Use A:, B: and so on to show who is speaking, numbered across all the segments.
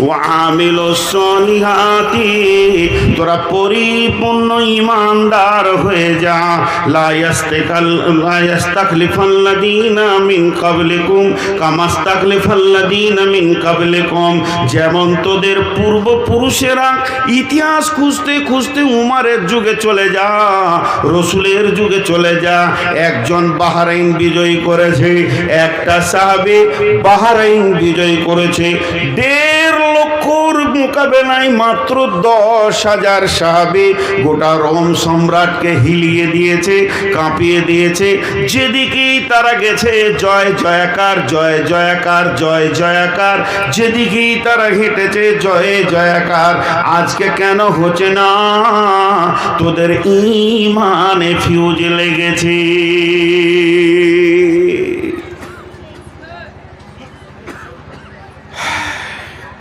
A: ওয়া আমিলুস সলিহাতি, তোরা পরিপূর্ণ ঈমানদার হয়ে যা। লা ইয়াস্তাখলিফাল্লাযীনা মিন ক্বাবলিকুম কামা ইস্তাখলিফাল্লাযীনা মিন ক্বাবলিকুম, যেমন তোদের পূর্বপুরুষেরা ইতিহাস খুঁজতে খুঁজতে উমারের যুগে চলে যা, রসুলের যুগে চলে যা। একজন বাহরাইন বিজয়ী করেছে, একটা সাহাবী বাহরাইন বিজয়ী করেছে। 1.5 লক্ষর মোকাবেলায় মাত্র 10,000 সাহাবী গোটা রোম সম্রাটকে হিলিয়ে দিয়েছে, কাঁপিয়ে দিয়েছে। যেদিকেই তারা গেছে জয় জয়াকার, জয় জয়াকার, জয় জয়াকার। যেদিকেই তারা হেঁটেছে জয় জয়াকার। আজকে কেন হচ্ছে না? তোদের ঈমানে ফিউজ লেগেছে।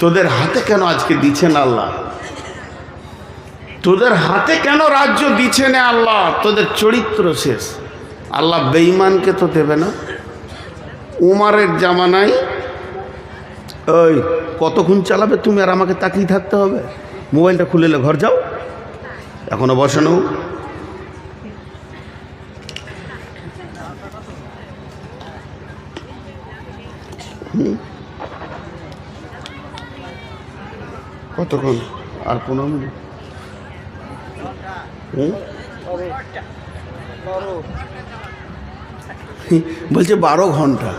A: তোদের হাতে কেন আজকে দিচ্ছেন আল্লাহ? তোদের হাতে কেন রাজ্য দিচ্ছেন আল্লাহ? তোদের চরিত্র শেষ। আল্লাহ বেঈমানকে তো দেবে না। উমারের জামানায় ওই কতক্ষণ চালাবে তুমি আর আমাকে তাকিয়ে থাকতে হবে? মোবাইলটা খুলে ঘর যাও, এখনো বসানো। কতক্ষণ? আর 15 মিনিট। বলছে 12 ঘন্টা।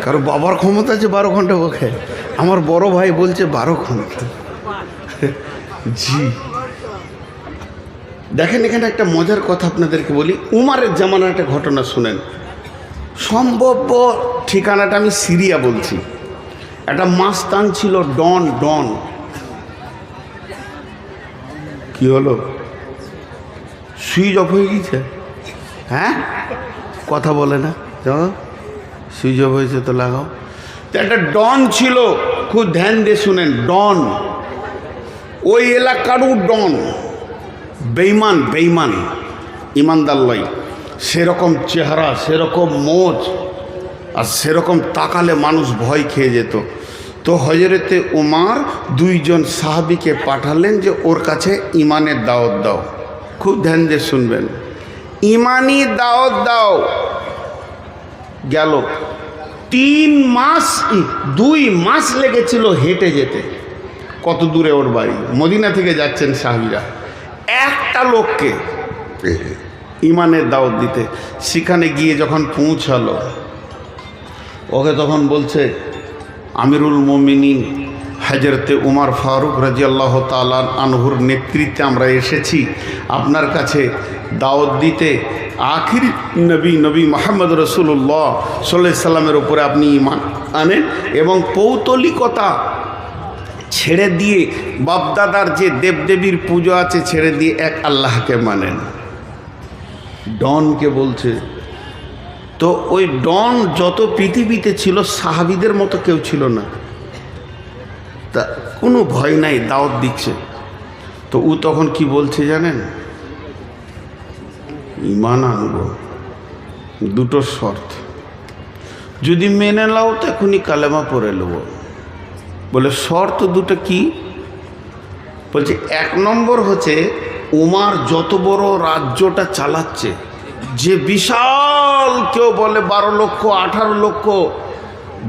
A: কারো বাবার ক্ষমতা আছে 12 ঘন্টা বকে। আমার বড় ভাই বলছে 12 ঘন্টা। জি দেখেন, এখানে একটা মজার কথা আপনাদেরকে বলি। উমারের জামানার একটা ঘটনা শুনেন। সম্ভাব্য ঠিকানাটা আমি সিরিয়া বলছি। একটা মাস্তান ছিল ডন। ডন কি হলো? সুইচ অফ হয়ে গেছে? হ্যাঁ, কথা বলে না। সুইচ অফ হয়েছে তো লাগাও। তো একটা ডন ছিল, খুব ধ্যান দিয়ে শুনেন। ডন ওই এলাকারও ডন, বেঈমান। বেঈমান, ইমানদার লয়। সেরকম চেহারা, সেরকম মোচ, আর সেরকম তাকালে মানুষ ভয় খেয়ে যেত। তো হযরতে উমার 2 জন সাহাবীকে পাঠালেন যে ওর কাছে ইমানের দাওয়াত দাও। খুব ধ্যান দিয়ে শুনবেন। ইমানি দাওয়াত দাও। গেল 3 মাস, 2 মাস লেগেছিল হেঁটে যেতে। কত দূরে ওর বাড়ি? মদিনা থেকে যাচ্ছেন সাহাবীরা। একটা লোককে ইমানের দাওয়াত দিতে। সেখানে গিয়ে যখন পৌঁছালো, ওকে তখন বলছে, আমিরুল মুমিনিন হযরতে উমর ফারুক রাদিয়াল্লাহু তাআলা আনহুর নেতৃত্বে আমরা এসেছি আপনার কাছে দাওয়াত দিতে। আখির নবী মুহাম্মদ রাসূলুল্লাহ সাল্লাল্লাহু আলাইহি সাল্লামের উপরে আপনি ঈমান আনেন এবং পৌতলিকতা ছেড়ে দিয়ে, বাপদাদার যে দেবদেবীর পুজো আছে ছেড়ে দিয়ে এক আল্লাহকে মানেন। ডনকে বলছে। তো ওই ডন যত পৃথিবীতে ছিল সাহাবীদের মতো কেউ ছিল না। তা কোনো ভয় নাই, দাওয়াত দিচ্ছে। তো ও তখন কি বলছে জানেন? ঈমান আনবো, 2টো শর্ত। যদি মেনে নাও তো এখনই কালেমা পড়ে নেব। বলে শর্ত 2টো কি? বলছে 1 নম্বর হচ্ছে উমার যত বড় রাজ্যটা চালাচ্ছে, যে বিশাল, কেউ বলে 12 লক্ষ 18 লক্ষ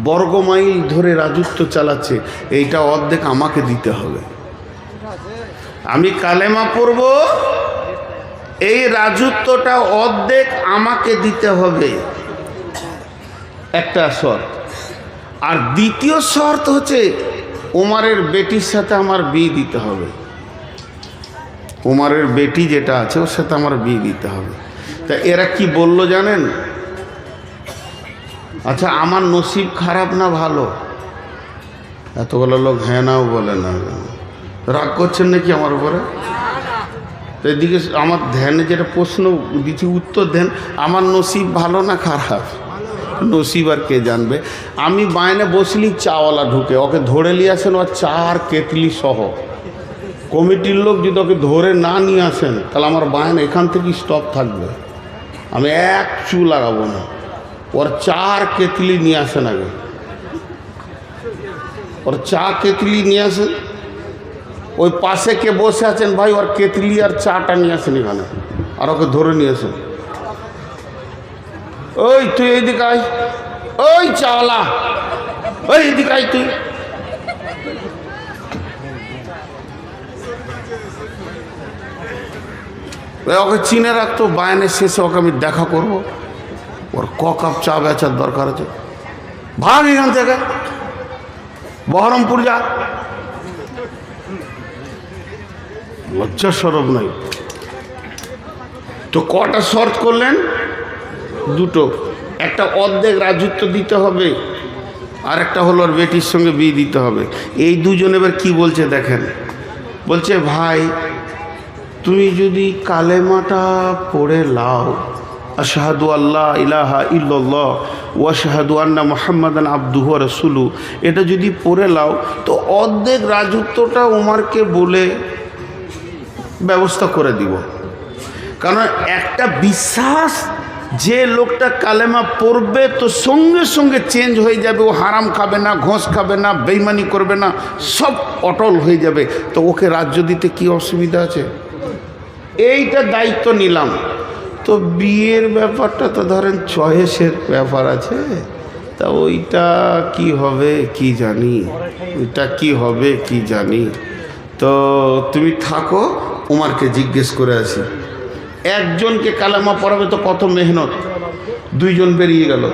A: বর্গমাইল ধরে রাজত্ব চালাচ্ছে, এইটা অর্ধেক আমাকে দিতে হবে। আমি কালেমা পড়ব, এই রাজত্বটা অর্ধেক আমাকে দিতে হবে, একটা শর্ত। আর দ্বিতীয় শর্ত হচ্ছে উমারের বেটির সাথে আমার বিয়ে দিতে হবে। উমারের বেটি যেটা আছে ওর সাথে আমার বিয়ে দিতে হবে। তা এরা কি বললো জানেন? আচ্ছা, আমার নসিব খারাপ না ভালো? এতগুলো লোক হ্যাঁ নাও বলে না। রাগ করছেন নাকি আমার উপরে? তো এদিকে আমার ধ্যানে যেটা প্রশ্ন দিচ্ছি উত্তর দেন। আমার নসিব ভালো না খারাপ? নসিব আর কে জানবে। আমি বাইনে বসলি চাওয়ালা ঢুকে, ওকে ধরে নিয়ে আসেন, ও 4 কেতলি সহ। কমিটির লোক যদি ওকে ধরে না নিয়ে আসেন তাহলে আমার বাইন এখান থেকে স্টপ থাকবে। আমি 1 চু লাগাবো না। ওর 4 কেতলি নিয়ে আসেন আগে। ওর চা কেতলি নিয়ে আসেন। ওই পাশে কে বসে আছেন ভাই, ওর কেতলি আর চাটা নিয়ে আসেন এখানে, আর ওকে ধরে নিয়ে আসেন। ওই তুই এইদিকে আয়, ওই চাওয়ালা, ওই এইদিকে আয় তুই। ওকে চিনে রাখতো, বায়ানের শেষে ওকে আমি দেখা করবো, ওর ক কাপ চা বেচার দরকার আছে। ভাগ এখান থেকে, বহরমপুর যা, লজ্জা সরব নাই। তো কটা শর্ত করলেন? দুটো। একটা অর্ধেক রাজত্ব দিতে হবে, আর একটা হলো ওর বেটির সঙ্গে বিয়ে দিতে হবে। এই দুজন এবার কি বলছে দেখেন, বলছে ভাই তুমি যদি কালেমাটা পড়ে লাও, আশহাদু আল্লাহ ইলাহা ইল্লাল্লাহ ওয়া আশহাদু আন্না মুহাম্মাদান আবদুহু ওয়া রাসূলুহু, এটা যদি পড়ে লাও তো অর্ধেক রাজত্বটা উমারকে বলে ব্যবস্থা করে দিব। কারণ একটা বিশ্বাস, যে লোকটা কালেমা পড়বে তো সঙ্গে সঙ্গে চেঞ্জ হয়ে যাবে, ও হারাম খাবে না, ঘোষ খাবে না, বেইমানি করবে না, সব অটল হয়ে যাবে। তো ওকে রাজ্য দিতে কি অসুবিধা আছে? এইটা দায়িত্ব নিলাম। তো বিয়ের ব্যাপারটা তো ধরেন চয়েসের ব্যাপার আছে, তা ওইটা কি হবে কি জানি, ওইটা কি হবে কি জানি। তো তুমি থাকো, উমারকে জিজ্ঞেস করে আসি। একজনকে কালেমা পড়াবে তো কত মেহনত, দুইজন বেরিয়ে গেল,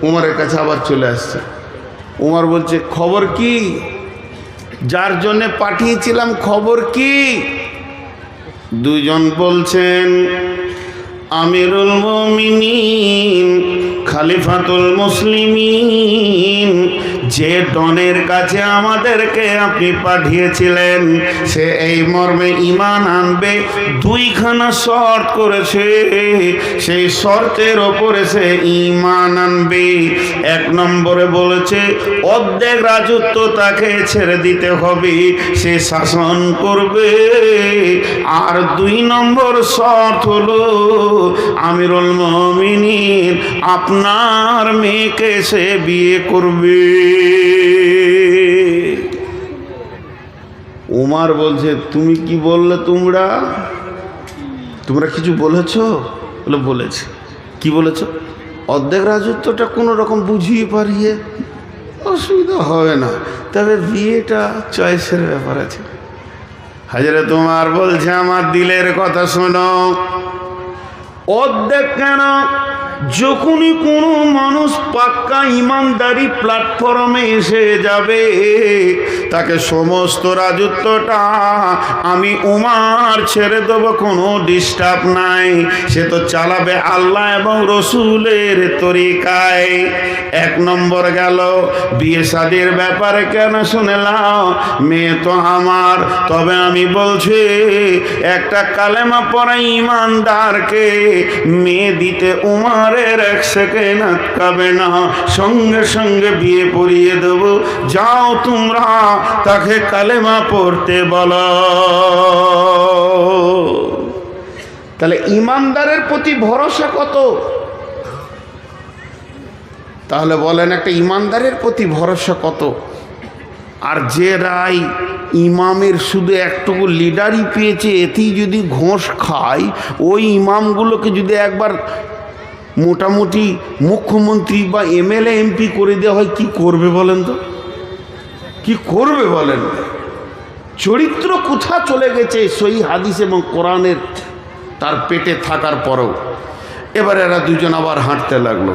A: উমারের কাছে আবার চলে আসছে। উমার বলছে খবর কি, যার জন্যে পাঠিয়েছিলাম খবর কি? দুইজন বলছেন আমিরুল মুমিনিন খলিফাতুল মুসলিমিন, যে ডনের কাছে আমাদেরকে আপনি পাঠিয়েছিলেন সে এই মর্মে ঈমান আনবে, দুইখানা শর্ত করেছে, সেই শর্তের ওপরে সে ঈমান আনবে। এক নম্বরে বলেছে অর্ধেক রাজত্ব তাকে ছেড়ে দিতে হবে, সে শাসন করবে। আর দুই নম্বর শর্ত হলো আমিরুল মুমিনিন আপনার মেয়েকে সে বিয়ে করবে। উমার বলছে তুমি কি বললে, তোমরা কিছু বলেছ? বলে বলেছে। কি বলেছ? অর্ধেক রাজত্বটা কোনো রকম বুঝিয়ে পারিয়ে, অসুবিধা হবে না, তবে বিয়েটা চয়েসের ব্যাপার আছে। হযরত উমর বলছে আমার দিলের কথা শোনো, অর্ধেক কেন, যখনই কোনো মানুষ পাক্কা ইমানদারি প্ল্যাটফর্মে এসে যাবে তাকে সমস্ত রাজত্বটা আমি উমার ছেড়ে দেবো, কোনো ডিস্টার্ব নাই, সে তো চালাবে আল্লাহ এবং রসুলের তরিকায়। এক নম্বর গেল। বিয়ে শাদীর ব্যাপারে কেন শুনলাম, মেয়ে তো আমার, তবে আমি বলছি একটা কালেমা পড়া ইমানদারকে মেয়ে দিতে উমারের এক সেকেন্ড আটকাবে না, সঙ্গে সঙ্গে বিয়ে পড়িয়ে দেব। যাও তোমরা তাকে কালেমা পড়তে বলো। তাহলে ইমানদারের প্রতি ভরসা কত? তাহলে বলেন একটা ইমানদারের প্রতি ভরসা কত? আর যে রায় ইমামের শুধু একটুকু লিডারই পেয়েছে, এতেই যদি ঘোষ খায়, ওই ইমামগুলোকে যদি একবার মোটামুটি মুখ্যমন্ত্রী বা এমএলএ এমপি করে দেওয়া হয়, কি করবে বলেন তো? কি করবে বলেন? চরিত্র কোথা চলে গেছে সহিহ হাদিস এবং কোরআনের তার পেটে থাকার পরেও। এবার এরা দুজন আবার হাঁটতে লাগলো।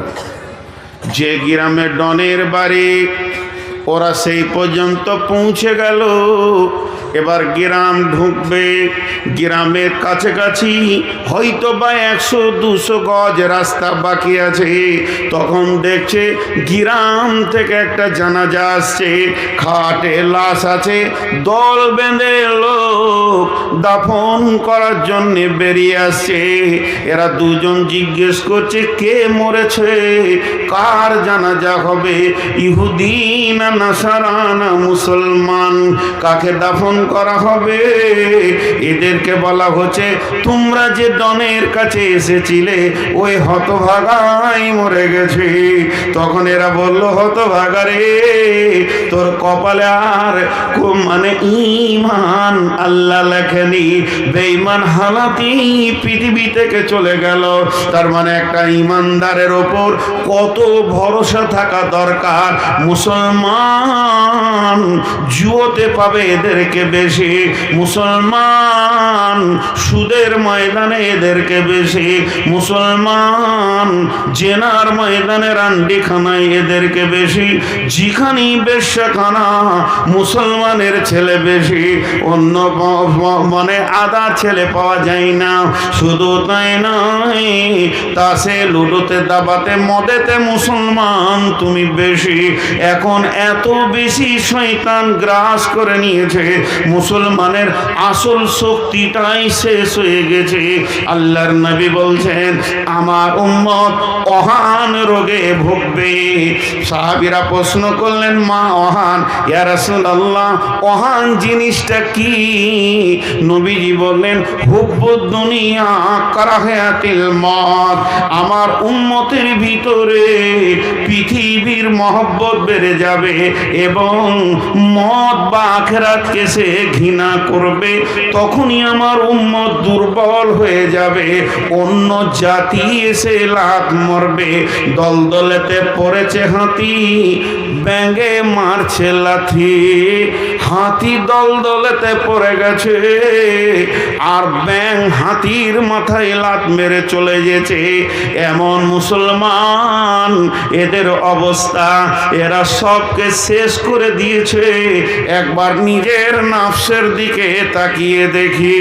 A: যে গ্রামে ডনের বাড়ি ওরা সেই পর্যন্ত পৌঁছে গেল। এবার গ্রাম ঢুকবে, গ্রামের কাছাকাছি হয়তো বা 100-200 গজ রাস্তা বাকি আছে। তখন দেখছে গ্রাম থেকে একটা জানাজা আসছে, খাটে লাশ আছে, দল বেঁধে লোক দাফন করার জন্যে বেরিয়ে আসছে। এরা দুজন জিজ্ঞেস করছে কে মরেছে, কার জানাজা হবে, ইহুদি না নাসারানা মুসলমান। কাকে দাফন করা হবে? এদেরকে বলা হচ্ছে তোমরা যে ডনের কাছে এসেছিলে ওই হতভাগাই মরে গেছে। তখন এরা বলল, হতভাগা রে, তোর কপালে আর মানে ঈমান আল্লাহ লেখেনি, বেঈমান হালাতি পৃথিবী থেকে চলে গেল। তার মানে একটা ঈমানদারের ওপর কত ভরসা থাকা দরকার। মুসলমান জুয়োতে পাবে এদেরকে বেশি, মুসলমান সুদের ময়দানে এদেরকে বেশি, মুসলমান জেনার ময়দানে রান্ডিখানায় এদেরকে বেশি, যেখানেই বেশ্যাখানা মুসলমানের ছেলে বেশি, অন্য মানে আদা ছেলে পাওয়া যায় না। শুধু তাই নয়, তাসে লুডোতে দাবাতে মদেতে মুসলমান তুমি বেশি। এখন এত বেশি শয়তান গ্রাস করে নিয়েছে, মুসলমানের আসল শক্তিটাই শেষ হয়ে গেছে। আল্লাহর নবী বলছেন আমার উম্মত অহান রোগে ভুগবে। সাহাবীরা প্রশ্ন করলেন, মা অহান? ইয়া রাসূলুল্লাহ, অহান জিনিসটা কি? নবীজি বললেন, হুব্বুদ দুনিয়া কারাহাতিল মত। আমার উম্মতের ভিতরে পৃথিবীর মহব্বত বেড়ে যাবে এবং মত বা আখিরাতকে সে ঘৃণা করবে। তখনই আমার উম্মত দুর্বল হয়ে যাবে, অন্য জাতি এসে লাত মরবে। দলদলেতে পড়েছে হাতি, ব্যাঙে মারছে লাথি। হাতি দলদলেতে পড়ে গেছে আর ব্যাঙ হাতির মাথায় লাত মেরে চলে গেছে। এমন মুসলমান এদের অবস্থা, এরা সবকে শেষ করে দিয়েছে। একবার নিজের নাফসের দিকে তাকিয়ে দেখি।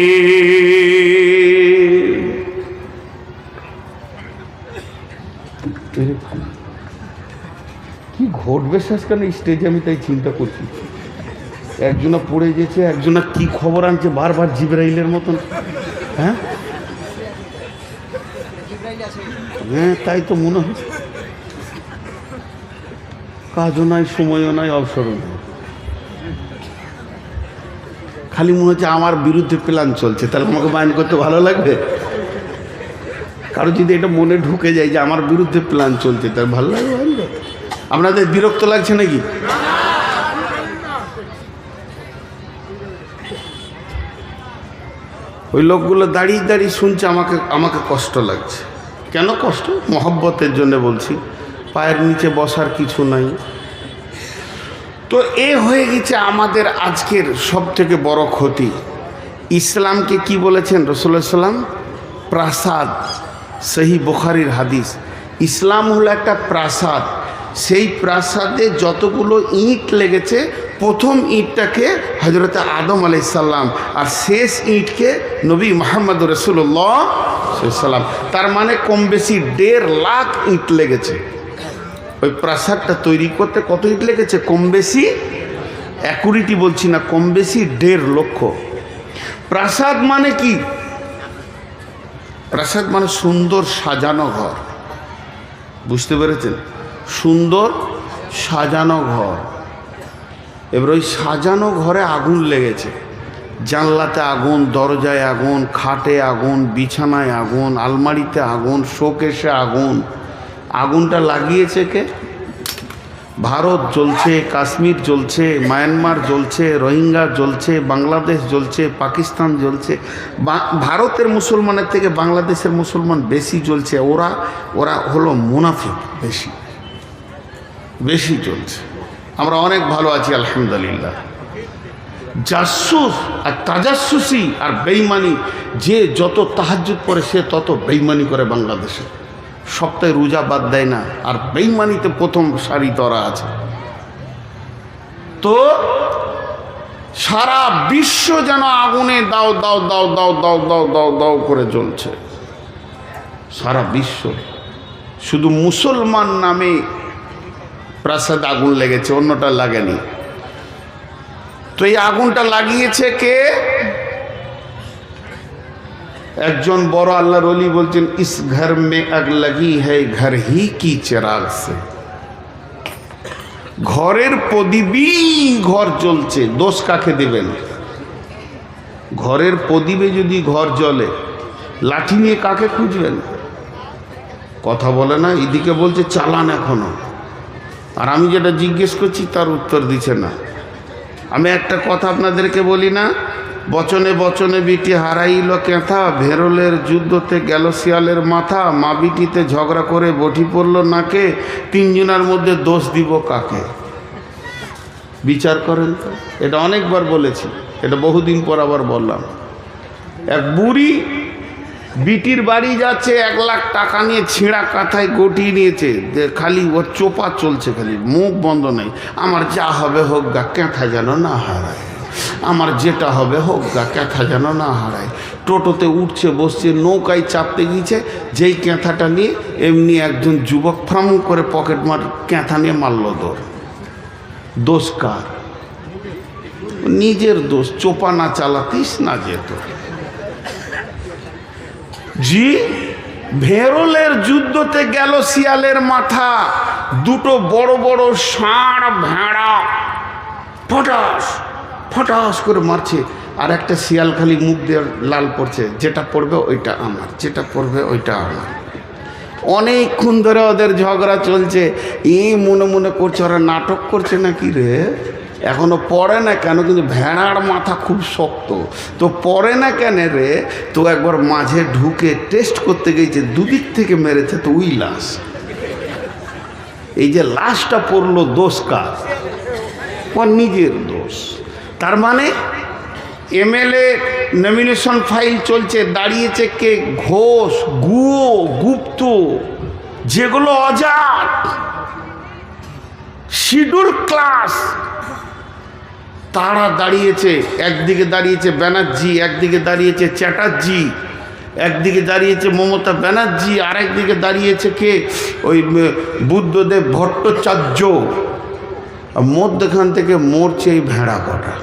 A: কি ঘটবে শেষকালে স্টেজে, আমি তাই চিন্তা করছি। একজনা পড়ে গেছে, একজনা কি খবর আনছে বারবার জিবরাইলের মতন। হ্যাঁ হ্যাঁ, তাই তো মনে হচ্ছে। কাজও নাই, সময়ও নাই, অবসরও নাই। খালি মনে হচ্ছে আমার বিরুদ্ধে প্ল্যান চলছে, তাহলে আমাকে মাইন্ড করতে ভালো লাগবে? কারো যদি এটা মনে ঢুকে যায় যে আমার বিরুদ্ধে প্ল্যান চলছে, তার ভালো লাগবে? আপনাদের বিরক্ত লাগছে নাকি? ওই লোকগুলো দাঁড়িয়ে দাঁড়িয়ে শুনছে, আমাকে কষ্ট লাগছে। কেন কষ্ট? মহব্বতের জন্য বলছি। পায়ের নিচে বসার কিছু নাই। তো এ হয়ে গেছে আমাদের আজকের সব থেকে বড় ক্ষতি। ইসলামকে কি বলেছেন রাসূলুল্লাহ সাল্লাম? প্রাসাদ। সহি বুখারীর হাদিস। ইসলাম হলো একটা প্রাসাদ। সেই প্রাসাদে যতগুলো ইট লেগেছে, প্রথম ইটটাকে হযরত আদম আলাইহিস সালাম, আর শেষ ইটকে নবী মুহাম্মদ রাসূলুল্লাহ সাল্লাম। তার মানে কম বেশি 1.5 লাখ ইট লেগেছে। ওই প্রাসাদটা তৈরি করতে কত ইট লেগেছে? কম বেশি, অ্যাকুরেটি বলছি না, কম বেশি 1.5 লক্ষ। প্রাসাদ মানে কি? প্রাসাদ মানে সুন্দর সাজানো ঘর। বুঝতে পেরেছেন? সুন্দর সাজানো ঘর। এবার ওই সাজানো ঘরে আগুন লেগেছে। জানলাতে আগুন, দরজায় আগুন, খাটে আগুন, বিছানায় আগুন, আলমারিতে আগুন, শোকেসে আগুন। আগুনটা লাগিয়েছে কে? ভারত জ্বলছে, কাশ্মীর জ্বলছে, মায়ানমার জ্বলছে, রোহিঙ্গা জ্বলছে, বাংলাদেশ জ্বলছে, পাকিস্তান জ্বলছে। ভারতের মুসলমানের থেকে বাংলাদেশের মুসলমান বেশি জ্বলছে। ওরা হলো মুনাফিক, বেশি চলছে। আমরা অনেক ভালো আছি আলহামদুলিল্লাহ। জাসুস আর তাজাসুসি আর বেইমানি, যে যত তাহাজ্জুদ পড়ে সে তত বেইমানি করে বাংলাদেশে। সপ্তাহে রোজা বাদ দেয় না, আর বেইমানিতে প্রথম সারি ধরা আছে। তো সারা বিশ্ব যেন আগুনে দাও দাও দাও দাও দাও দাও দাও দাও করে জ্বলছে। সারা বিশ্ব। শুধু মুসলমান নামে প্রাসাদ আগুন লেগেছে, অন্যটা লাগেনি। তো এই আগুনটা লাগিয়েছে কে? একজন বড় আল্লাহর ওলি বলছেন, ইস ঘর মে আগ লাগি হ্যায় ঘর হি কি চিরাগ সে। ঘরের প্রদীপই ঘর জ্বলছে, দোষ কাকে দেবেন? ঘরের প্রদীপে যদি ঘর জ্বলে, লাঠি নিয়ে কাকে খুঁজবেন? কথা বলে না, এদিকে বলছে চালান এখনো, আর আমি যেটা জিজ্ঞেস করছি তার উত্তর দিচ্ছে না। আমি একটা কথা আপনাদেরকে বলি না, বচনে বচনে বিটি হারাইল কেথা, ভেরলের যুদ্ধতে গেল শিয়ালের মাথা, মা বিটিতে ঝগড়া করে বটি পড়ল নাকে, তিনজনের মধ্যে দোষ দিব কাকে? বিচার করেন তো। এটা অনেকবার বলেছি, এটা বহুদিন পর আবার বললাম। এক বুড়ি বিটির বাড়ি যাচ্ছে, 1 লাখ টাকা নিয়ে ছিঁড়া কাঁথায় গটিয়ে নিয়েছে, খালি ওর চোপা চলছে, খালি মুখ বন্ধ নেই। আমার যা হবে হোক গা, ক্যাঁথা যেন না হারায়, আমার যেটা হবে হোক গা, ক্যাঁথা যেন না হারায়। টোটোতে উঠছে বসছে, নৌকায় চাপতে গিয়েছে, যেই ক্যাঁথাটা নিয়ে এমনি একজন যুবক ফ্রাম করে পকেট মার ক্যাঁথা নিয়ে মারল দৌড়। দোষ কার? নিজের দোষ, চোপা না চালাতিস না যেত। জি, ভেরলের যুদ্ধতে গেল শিয়ালের মাথা, দুটো বড় বড় ষাঁড় ভেড়া ফটাস ফটাস করে মারছে, আর একটা শিয়াল খালি মুখ দিয়ে লাল পড়ছে, যেটা পড়বে ওইটা আমার, যেটা পড়বে ওইটা আমার। অনেকক্ষণ ধরে ওদের ঝগড়া চলছে। এই মনে মনে করছে ওরা নাটক করছে নাকি রে, এখনো পড়ে না কেন? কিন্তু ভেড়ার মাথা খুব শক্ত, তো পড়ে না কেন রে? তো একবার মাঝে ঢুকে টেস্ট করতে গেছে, দুদিক থেকে মেরেছে, তো ওই লাশ। এই যে লাশটা পড়লো, দোষ কার? ওর নিজের দোষ। তার মানে এমএলএ নমিনেশন ফাইল চলছে, দাঁড়িয়েছে কে? ঘোষ, গুয়ো, গুপ্ত, যেগুলো অজাত শিডিউল ক্লাস, তারা দাঁড়িয়েছে। একদিকে দাঁড়িয়েছে ব্যানার্জি, একদিকে দাঁড়িয়েছে চ্যাটার্জি, একদিকে দাঁড়িয়েছে মমতা ব্যানার্জি, আর একদিকে দাঁড়িয়েছে কে? ওই বুদ্ধদেব ভট্টাচার্য। মধ্যখান থেকে মরছে এই ভেড়া কটা,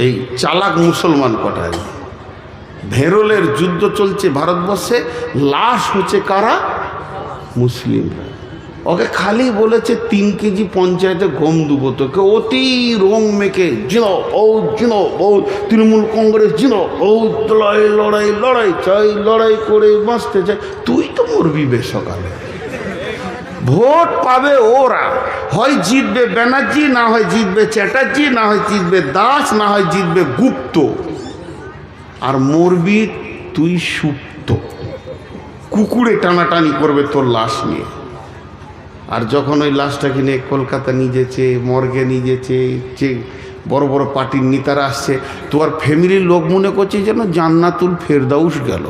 A: এই চালাক মুসলমান কটা। ভেরলের যুদ্ধ চলছে ভারতবর্ষে, লাশ হচ্ছে কারা? মুসলিমরা। ওকে খালি বলেছে 3 কেজি পঞ্চায়েতে গম দেবো তোকে, অতি রং মেখে জিনো ও জিনো ও তৃণমূল কংগ্রেস জিনো ও লড়াই লড়াই লড়াই চাই, লড়াই করে বাঁচতে চাই। তুই তো মরবি বেসকালে। ভোট পাবে ওরা, হয় জিতবে ব্যানার্জি, না হয় জিতবে চ্যাটার্জি, না হয় জিতবে দাস, না হয় জিতবে গুপ্ত, আর মরবি তুই সুপ্ত। কুকুরে টানাটানি করবে তোর লাশ নিয়ে। আর যখন ওই লাশটাকে নিয়ে কলকাতা নিয়ে যেছে, মর্গে নিয়ে যেছে, যে বড় বড় পার্টির নেতারা আসছে, তোর ফ্যামিলির লোক মনে করছে যেন জান্নাতুল ফেরদাউস গেল।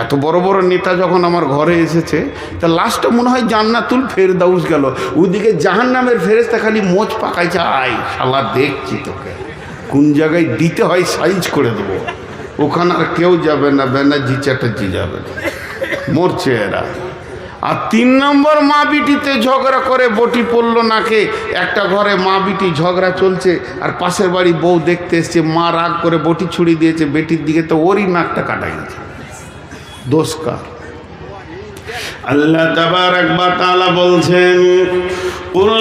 A: এত বড় বড় নেতা যখন আমার ঘরে এসেছে, তা লাশটা মনে হয় জান্নাতুল ফেরদাউস গেল। ওইদিকে জাহান্নামের ফেরেশতা খালি মোচ পাকাইছে, আয় শালা দেখছি তোকে কোন জায়গায় দিতে হয়, সাইজ করে দেবো। ওখানে আর কেউ যাবে না, ব্যানার্জি চ্যাটার্জি যাবে না, মরছে এরা। আর 3 নম্বর, মা বিটিতে ঝগড়া করে বটি পড়লো নাকে। একটা ঘরে মা বিটি ঝগড়া চলছে, আর পাশের বাড়ি বউ দেখতে এসছে, মা রাগ করে বটি ছুড়িয়ে দিয়েছে বেটির দিকে, তো ওরই নাকটা কাটা গেছে। দোষ কার? আল্লাহ তাবারাক ওয়া তাআলা বলছেন, কুল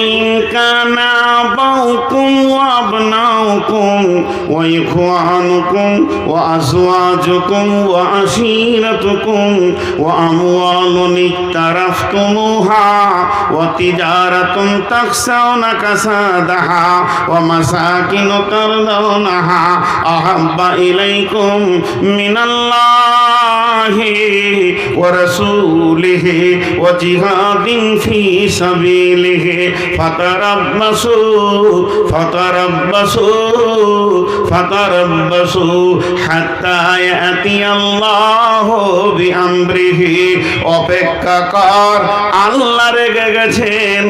A: কানা আবাউকুম ওয়া আবনাউকুম ওয়া ইখওয়ানুকুম ওয়া আজওয়াজুকুম ওয়া আশীরাতুকুম ওয়া আমওয়ালুন ইকতারাফতুমুহা ওয়া তিজারাতুন তাখশাউনা কাসাদাহা ওয়া মাসাকিন তারদাউনাহা আহাব্বা ইলাইকুম মিনাল্লাহি ওয়া রাসূলিহি ওয়া জিহাদিন ফি সাবিলিহি ফাতারাব্বাসু হাত্তা ইয়াতিয়াল্লাহু বিআমরিহি। অপেক্ষা কর, আল্লাহ রেগে গেছেন।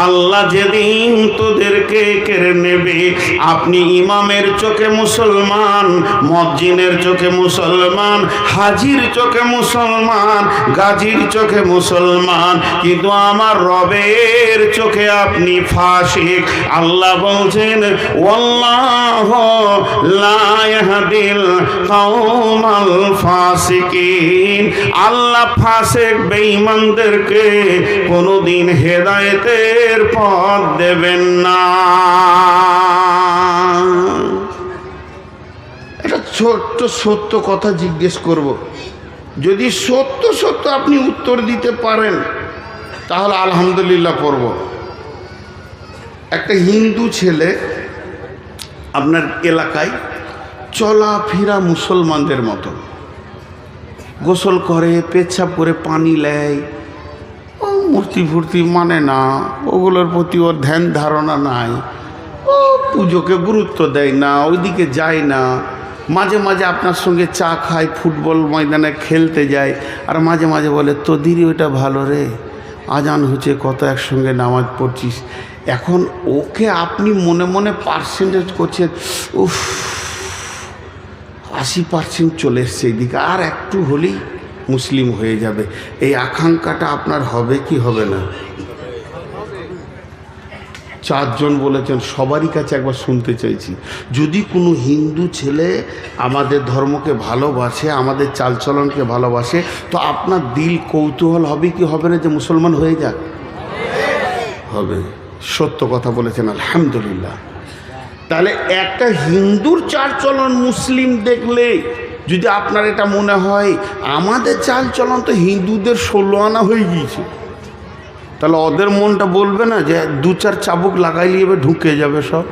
A: আল্লাহ যেদিন তোদেরকে কেড়ে নেবে, আপনি ইমামের চোখে মুসলমান, মুয়াজ্জিনের চোখে মুসলমান, হাজির চোখে মুসলমান, গাজীর চোখে মুসলমান, কিন্তু আমার রবের চোখে আপনি ফাসিক। আল্লাহ বলছেন, ওয়াল্লাহু লা ইয়াহদিল কওমাল ফাসিকিন। আল্লাহ ফাসিক বেঈমানদেরকে কোনোদিন হেদায়েতের পথ দেবেন না। একটা ছোট্ট সত্য কথা জিজ্ঞেস করব, যদি সত্য সত্য আপনি উত্তর দিতে পারেন তাহলে আলহামদুলিল্লাহ পড়ব। একটা হিন্দু ছেলে আপনার এলাকায় চলাফেরা মুসলমানদের মতো, গোসল করে, পেচ্ছাপ করে, পানি নেয়, ও মূর্তি ফুর্তি মানে না, ওগুলোর প্রতি ওর ধ্যান ধারণা নাই, ও পুজোকে গুরুত্ব দেয় না, ওইদিকে যায় না। মাঝে মাঝে আপনার সঙ্গে চা খায়, ফুটবল ময়দানে খেলতে যায়, আর মাঝে মাঝে বলে তোদেরই ওইটা ভালো রে, আজান হচ্ছে কত একসঙ্গে নামাজ পড়ছিস। এখন ওকে আপনি মনে মনে পার্সেন্টেজ করছেন, উফ 80% চলে এসছে এইদিকে, আর একটু হলেই মুসলিম হয়ে যাবে। এই আকাঙ্ক্ষাটা আপনার হবে কি হবে না? 4 জন বলেছেন, সবারই কাছে একবার শুনতে চাইছি, যদি কোনো হিন্দু ছেলে আমাদের ধর্মকে ভালোবাসে, আমাদের চালচলনকে ভালোবাসে, তো আপনার দিল কৌতূহল হবে কি হবে না যে মুসলমান হয়ে যাক? হবে। সত্য কথা বলেছেন, আলহামদুলিল্লাহ। তাহলে একটা হিন্দুর চালচলন মুসলিম দেখলে যদি আপনার এটা মনে হয় আমাদের চালচলন তো হিন্দুদের 16 আনা হয়ে গিয়েছে, তাহলে ওদের মনটা বলবে না যে 2-4 চাবুক লাগাইলে এবার ঢুকে যাবে সব?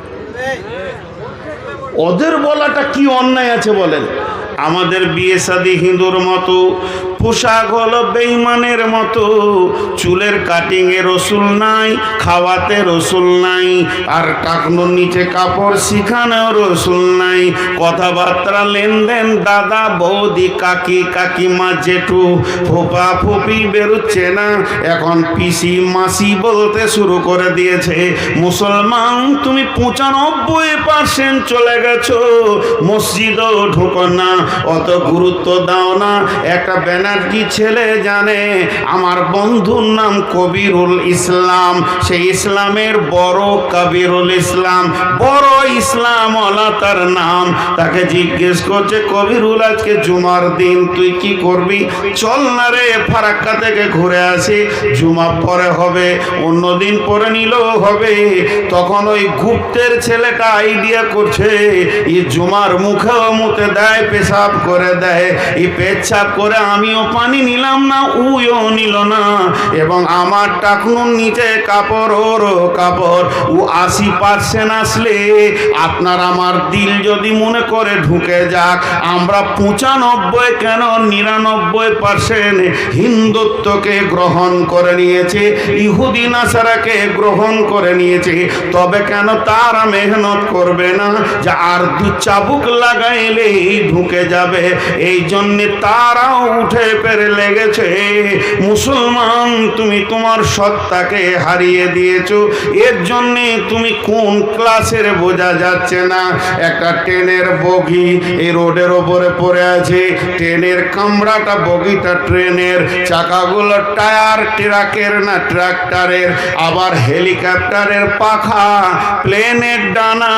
A: ওদের বলাটা কি অন্যায় আছে বলেন? আমাদের বিয়ে শাদী হিন্দুর মতো, পোশাক হলো বেঈমানের মতো, চুলের কাটিংয়ে রসুল নাই, খাওয়াতে রসুল নাই, আর টাকনোর নিচে কাপড় শিখানেও রসুল নাই, কথাবার্তা লেনদেন দাদা বৌদি কাকি কাকিমা জেঠু ফোপা ফুপি বেরোচ্ছে না, এখন পিসি মাসি বলতে শুরু করে দিয়েছে। মুসলমান তুমি 95% চলে গেছো, মসজিদও ঢুকো না, অত গুরুত্ব দাও না। একটা ব্যানার্জি ছেলে জানে আমার বন্ধুর নাম কবিরুল ইসলাম, সেই ইসলামের বড় কবিরুল ইসলাম, বড় ইসলাম ওয়ালা তার নাম। তাকে জিজ্ঞেস করছে, কবিরুল আজকে জুমার দিন তুই কি করবি? চল না রে ফারাক্কা থেকে ঘুরে আসি, জুমা পরে হবে, অন্য দিন পরে নিলেও হবে। তখন ওই গুপ্তের ছেলেটা আইডিয়া করছে, এই জুমার মুখেও মুতে দেয়, পেশাব করে দেয়, এই পেচ্ছাপ করে আমিও পানি নিলাম না, উইও নিল না, এবং আমার টাকনুর নিচে কাপড় ওরও কাপড়। ও 80% আসলে আপনার আমার দিল যদি মনে করে ঢুকে যাক, আমরা 95 কেন 99% হিন্দুত্বকে গ্রহণ করে নিয়েছে, ইহুদি নাসারাকে গ্রহণ করে নিয়েছে, তবে কেন তারা মেহনত করবে না যে আর 2 চাবুক লাগাইলেই ঢুকে যাবে? এই জন্যে তারাও উঠে পেরে লেগেছে। মুসলমান তুমি তোমার সত্তাকে হারিয়ে দিয়েছো, এর জন্যে তুমি কোন ক্লাসের বোঝা যাচ্ছে না। একটা ট্রেনের বগি এই রোডের ওপরে পড়ে আছে, ট্রেনের কামরাটা বগিটা ট্রেনের, চাকাগুলো টায়ার ট্রাকের না ট্রাক্টরের, আবার হেলিকপ্টারের পাখা, প্লেনের ডানা,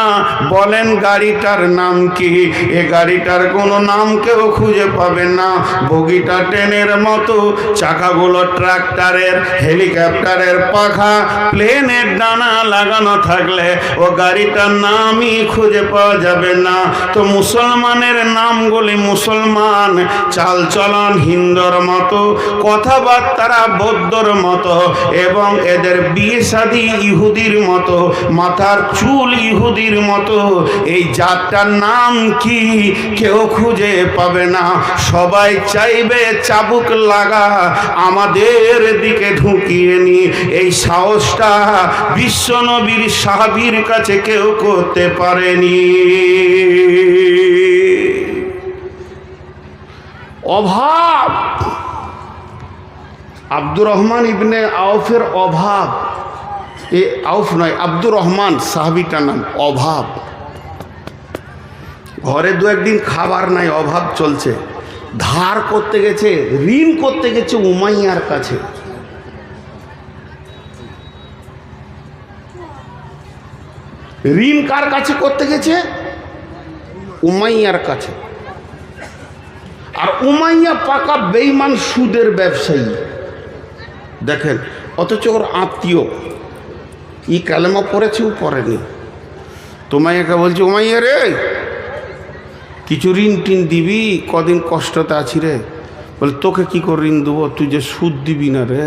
A: বলেন গাড়িটার নাম কি? এ গাড়িটার কোনো নাম কেউ খুঁজে পাবে না। বগিটা ট্রেনের মতো, চাকাগুলো ট্রাক্টরের, হেলিকপ্টারের পাখা, প্লেনের ডানা লাগানো থাকলে ও গাড়িটার নামই খুঁজে পাওয়া যাবে না। তো মুসলমানের নামগুলি মুসলমান, চালচলন হিন্দুর মতো, কথাবার্তা বৌদ্ধর মতো, এবং এদের বিয়ে শাদী ইহুদির মতো, মাথার চুল ইহুদির মতো। এই জাতটার নাম কি কেউ খুঁজে পাবে না। সবাই চাইবে চাবুক লাগা আমাদের দিকে ঢুকিয়ে নি। এই সাহসটা বিশ্বনবীর সাহাবীর কাছে কেউ করতে পারেনি। অভাব, আব্দুর রহমান ইবনে আউফের অভাব, এ আউফ নয়, আব্দুর রহমান সাহাবীটার নাম। অভাব, ঘরে 2-1 দিন খাবার নাই, অভাব চলছে, ধার করতে গেছে, ঋণ করতে গেছে উমাইয়ার কাছে। ঋণ কার কাছে করতে গেছে? উমাইয়ার কাছে। আর উমাইয়া পাকা বেঈমান সুদের ব্যবসায়ী, দেখেন, অথচ ওর আত্মীয়, ই কালেমা পড়েছে, ও পড়েনি। উমাইয়াকে বলছে, উমাইয়া রে, কিছু ঋণ টিন দিবি, কদিন কষ্টতে আছি রে। বলে, তোকে কি করে ঋণ দেবো, তুই যে সুদ দিবি না রে।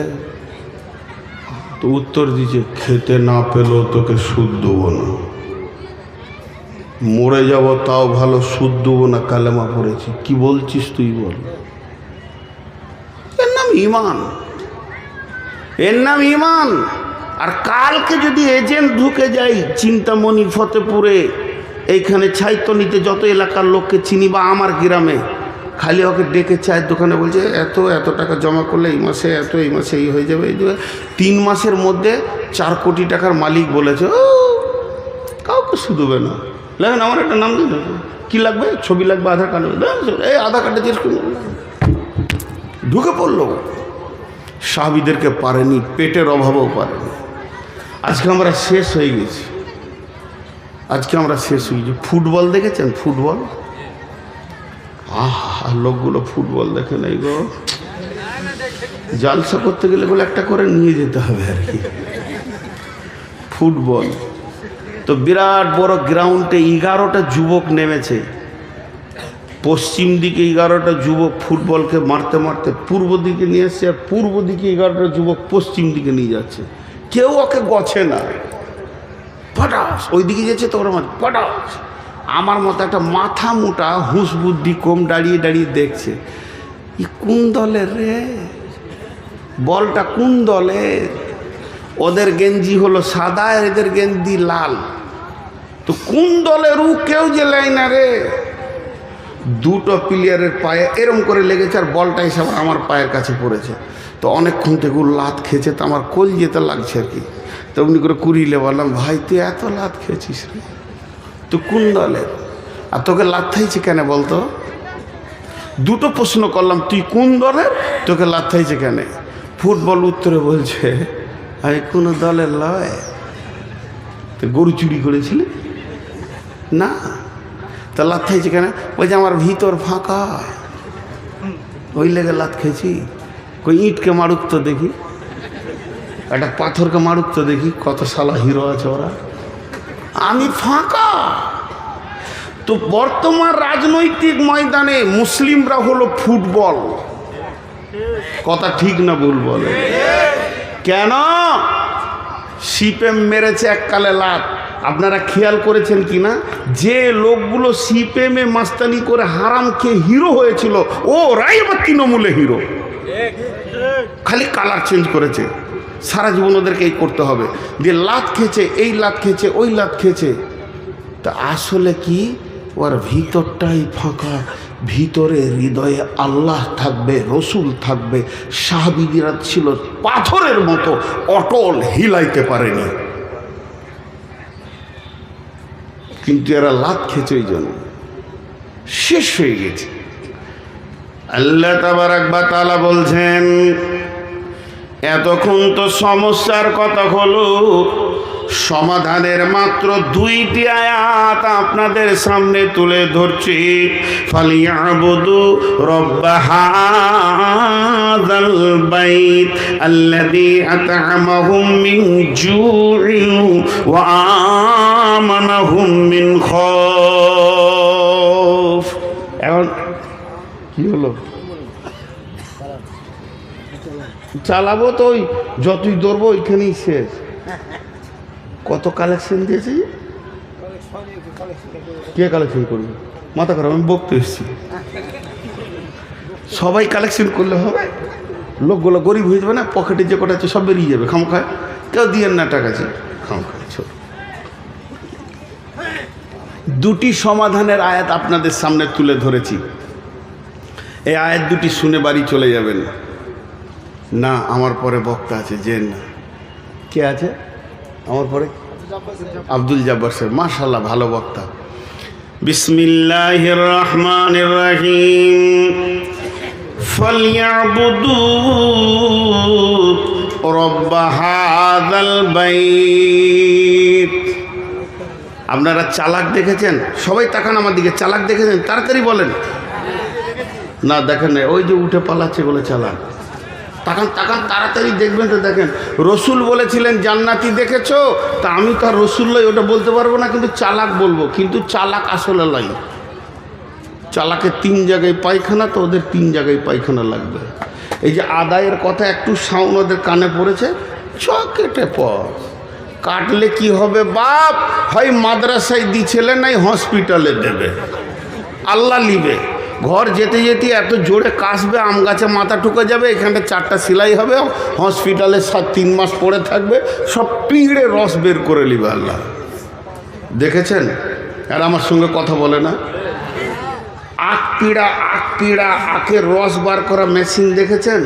A: তো উত্তর দিচ্ছে, খেতে না পেলেও তোকে সুদ দেবো না, মরে যাব তাও ভালো, সুদ দেবো না, কালেমা পড়েছি। কি বলছিস তুই, বল। এর নাম ইমান, এর নাম ইমান। আর কালকে যদি এজেন্ট ঢুকে যাই চিন্তামণি, ফতেপুরে, এইখানে ছাইতনিতে, যত এলাকার লোককে চিনি, বা আমার গ্রামে, খালি ওকে ডেকে চায়ের দোকানে বলছে এত টাকা জমা করলে এই মাসে এই মাসে এই হয়ে যাবে, এই 3 মাসের মধ্যে 4 কোটি টাকার মালিক বলেছে, ও কাউকে শুধবে না। লাগেন আমার একটা নাম দিন, কী লাগবে, ছবি লাগবে, আধার কার্ড, এই আধার কার্ডে জিজ্ঞেস করুন। ঢুকে পড়লো। সাহাবীদেরকে পারেনি, পেটের অভাবও পারেনি। আজকে আমরা শেষ হয়ে গেছি, আজকে আমরা শেষ হয়ে গেছি। ফুটবল দেখেছেন, ফুটবল, লোকগুলো ফুটবল দেখে নাই গো। জালসা করতে গেলে বলে একটা করে নিয়ে যেতে হবে আর কি। ফুটবল তো বিরাট বড় গ্রাউন্ডে 11টা যুবক নেমেছে। পশ্চিম দিকে 11টা যুবক ফুটবলকে মারতে মারতে পূর্ব দিকে নিয়ে এসছে, আর পূর্ব দিকে 11টা যুবক পশ্চিম দিকে নিয়ে যাচ্ছে। কেউ ওকে গছে না, পটাস ওই দিকে যাচ্ছে, তো ওরা পটাস। আমার মতো একটা মাথা মোটা, হুঁশ বুদ্ধি কম, দাঁড়িয়ে দাঁড়িয়ে দেখছে, ই কোন দলের রে, বলটা কোন দলের। ওদের গেঞ্জি হলো সাদা, আর এদের গেঞ্জি লাল। তো কোন দলের ও কেউ যে লাই না রে। 2টো প্লেয়ারের পায়ে এরম করে লেগেছে, আর বলটা এসে আমার পায়ের কাছে পড়েছে। তো অনেকক্ষণ থেকে লাত খেয়েছে, তো আমার কোল যেতে লাগছে আর কি। তো উনি করে কুড়িলে বললাম, ভাই তুই এত লাত খেয়েছিস রে, তুই কোন দলের, আর তোকে লাত খাইছে কেন বলতো। 2টো প্রশ্ন করলাম, তুই কোন দলের, তোকে লাত খাইছে কেন। ফুটবল উত্তরে বলছে, আমি কোনো দলের লয়। তো গরু চুরি করেছিলি না, তা লাত খাইছে কেন। বলছে আমার ভিতর ফাঁকা, ওই লেগে লাত খেয়েছি। কই ইঁটকে মারুক তো দেখি, একটা পাথরকে মারুক তো দেখি, কত শালা হিরো আছে ওরা, আমি ফাঁকা। তো বর্তমান রাজনৈতিক ময়দানে মুসলিমরা হলো ফুটবল। কথা ঠিক না ভুল বলে? কেন? সিপিএম মেরেছে এককালে লাত। আপনারা খেয়াল করেছেন কি না, যে লোকগুলো সিপিএমে মাস্তানি করে হারাম খেয়ে হিরো হয়েছিল, ওরাই আবার তৃণমূলে হিরো। খালি কালার চেঞ্জ করেছে, সারা জীবন ওদেরকে এই করতে হবে। দিয়ে লাত খেয়েছে, এই লাত খেয়েছে, ওই লাত খেয়েছে। তা আসলে কি, ওর ভিতরটাই ফাঁকা। ভিতরে হৃদয়ে আল্লাহ থাকবে, রসুল থাকবে। সাহাবীরা ছিল পাথরের মতো অটল, হিলাইতে পারেনি। কিন্তু এরা লাত খেয়েছে, ওই জন্য শেষ হয়ে গেছে। আল্লাহ তাবারাক ওয়া তাআলা বলছেন, এতক্ষণ তো সমস্যার কথা হলো, সমাধানের মাত্র 2টি আয়াত আপনাদের সামনে তুলে ধরছি। ফালিয়াবুদু রব্ব হাযাল বাইত আল্লাযী আত'আমাহুম মিন জু'ইন ওয়া আমানাহুম মিন খাউফ। এখন কি হলো, চালাবো তো, ওই যতই ধরবো ওইখানেই শেষ। কত কালেকশন দিয়েছি, কে কালেকশন করবে, মাথা খারাপ, আমি বকতে এসেছি। সবাই কালেকশন করলে হবে, লোকগুলো গরিব হয়ে যাবে না, পকেটে যে কটা আছে সব বেরিয়ে যাবে খামখায়। কেউ দিয়েন না টাকা, আছে খামখায়। ছোট 2টি সমাধানের আয়াত আপনাদের সামনে তুলে ধরেছি। এই আয়াত 2টি শুনে বাড়ি চলে যাবেন না। আমার পরে বক্তা আছে, যে না কে আছে আমার পরে, আব্দুল জব্বার সাহেব, মাশাআল্লাহ ভালো বক্তা। বিসমিল্লাহির রহমানির রহিম। ফালইয়াবুদু রব্ব হাযাল বাইত। আপনারা চালাক দেখেছেন? সবাই তাকান আমার দিকে। চালাক দেখেছেন? তাড়াতাড়ি বলেন। না দেখেন না, ওই যে উঠে পালাচ্ছে বলে চালাক। তাকান তাকান, তাড়াতাড়ি দেখবেন তো। দেখেন, রসুল বলেছিলেন জান্নাতি দেখেছো, তা আমি তো আর রসুল লই, ওটা বলতে পারবো না, কিন্তু চালাক বলবো। কিন্তু চালাক আসলে লাই। চালাকের 3 জায়গায় পায়খানা, তো ওদের 3 জায়গায় পায়খানা লাগবে। এই যে আদায়ের কথা একটু সাউন্ড ওদের কানে পড়েছে, কেটে পর কাটলে কি হবে বাপ? হয় মাদ্রাসায় দিছিলে, নাই হসপিটালে দেবে, আল্লাহ লিবে। ঘর যেতে যেতে এত জোরে কাশবে, আম গাছে মাথা ঠুকে যাবে, এখানটা 4টা সেলাই হবে, হসপিটালে 3 মাস পড়ে থাকবে, সব পিঁড়ে রস বের করে নিবে আল্লাহ। দেখেছেন? আর আমার সঙ্গে কথা বলে না। আখ পিড়া আখের রস বার করা মেশিন দেখেছেন?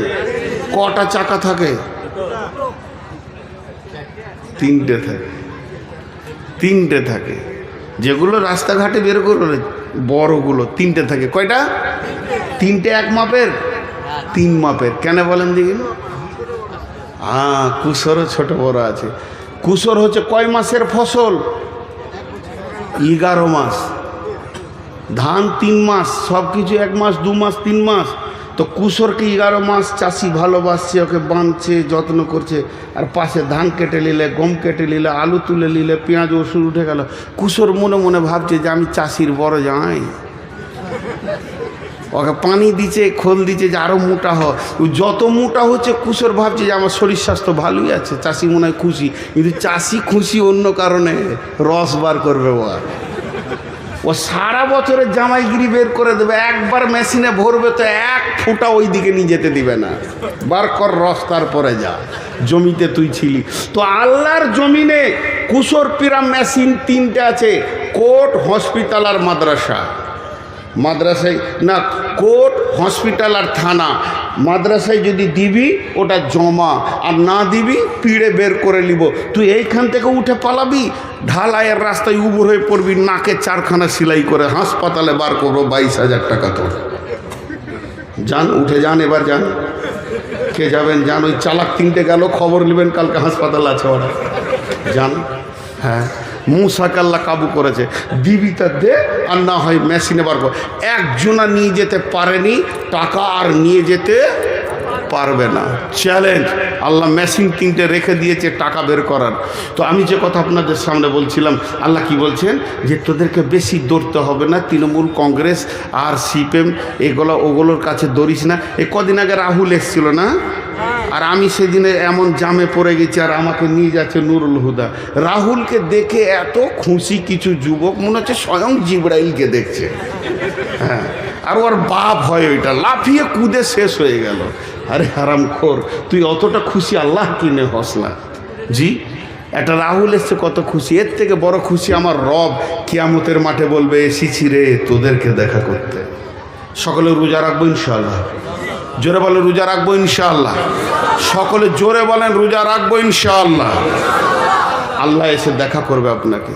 A: কটা চাকা থাকে? 3টে থাকে। 3টে থাকে। যেগুলো রাস্তাঘাটে বের করে বড়গুলো 3টে থাকে। কয়টা? 3টে এক মাপের, 3 মাপের। কেন বলেন দেখি? কুসরও ছোট বড় আছে। কুসর হচ্ছে কয় মাসের ফসল? 11 মাস। ধান 3 মাস, সব কিছু 1 মাস 2 মাস 3 মাস। তো কুসরকে 11 মাস চাষি ভালোবাসছে, ওকে বাঁধছে, যত্ন করছে। আর পাশে ধান কেটে নিলে, গম কেটে নিলে, আলু তুলে নিলে, পেঁয়াজ ওষুধ উঠে গেল। কুসর মনে মনে ভাবছে যে আমি চাষির বড় জামাই। ওকে পানি দিচ্ছে, খোল দিচ্ছে যে আরও মোটা হয়। যত মোটা হচ্ছে কুসর ভাবছে যে আমার শরীর স্বাস্থ্য ভালোই আছে, চাষি মনে হয় খুশি। কিন্তু চাষি খুশি অন্য কারণে, রস বার করবে ও সারা বছরের জামাইগিরি বের করে দেবে। একবার মেশিনে ভরবে তো 1 ফুটা ওই দিকে নিয়ে যেতে দিবে না। বার কর রস, তারপরে যা। জমিতে তুই ছিলি তো। আল্লাহর জমিনে কুসর পিরা মেশিন 3টে আছে, কোর্ট, হসপিটাল আর মাদ্রাসা। মাদ্রাসায় না, কোর্ট, হসপিটাল আর থানা। মাদ্রাসায় যদি দিবি ওটা জমা, আর না দিবি পিড়ে বের করে নিব। তুই এইখান থেকে উঠে পালাবি, ঢালাইয়ের রাস্তায় উবুর হয়ে পড়বি, নাকে 4খানা সেলাই করে হাসপাতালে বার করবো 22,000 টাকা তোর। যান, উঠে যান, এবার যান। কে যাবেন? যান। ওই চালাক 3টে গেল, খবর নেবেন কালকে হাসপাতাল আছে ওরা। যান। হ্যাঁ, মুসাকে আল্লাহ কাবু করেছে। দিবি তা দে, আর না হয় মেশিনে বার কর। একজনা নিয়ে যেতে পারেনি টাকা, আর নিয়ে যেতে পারবে না। চ্যালেঞ্জ। আল্লাহ মেশিন 3টে রেখে দিয়েছে টাকা বের করার। তো আমি যে কথা আপনাদের সামনে বলছিলাম, আল্লাহ কি বলছেন? যে তোদেরকে বেশি দৌড়তে হবে না, তৃণমূল, কংগ্রেস আর সিপিএম ওগুলোর কাছে দৌড়িস না। কদিন আগে রাহুল এসছিল না? আর আমি সেদিনে এমন জামে পড়ে গেছি, আর আমাকে নিয়ে যাচ্ছে নুরুল হুদা। রাহুলকে দেখে এত খুশি কিছু যুবক, মনে হচ্ছে স্বয়ং জিবরাইলকে দেখছে। হ্যাঁ, আর ওর বাপ হয় ওইটা, লাফিয়ে কুদে শেষ হয়ে গেল। আরে হারামখোর, তুই অতটা খুশি আল্লাহ কিনে হস না। জি, একটা রাহুল এসছে, কত খুশি। এর থেকে বড় খুশি আমার রব কিয়ামতের মাঠে বলবে, এসেছি রে তোদেরকে দেখা করতে। সকলে রোজা রাখবো ইনশাআল্লাহ। জোরে বলেন রোজা রাখবো ইনশাআল্লাহ। সকলে জোরে বলেন রোজা রাখবো ইনশাআল্লাহ। আল্লাহ এসে দেখা করবে আপনাকে।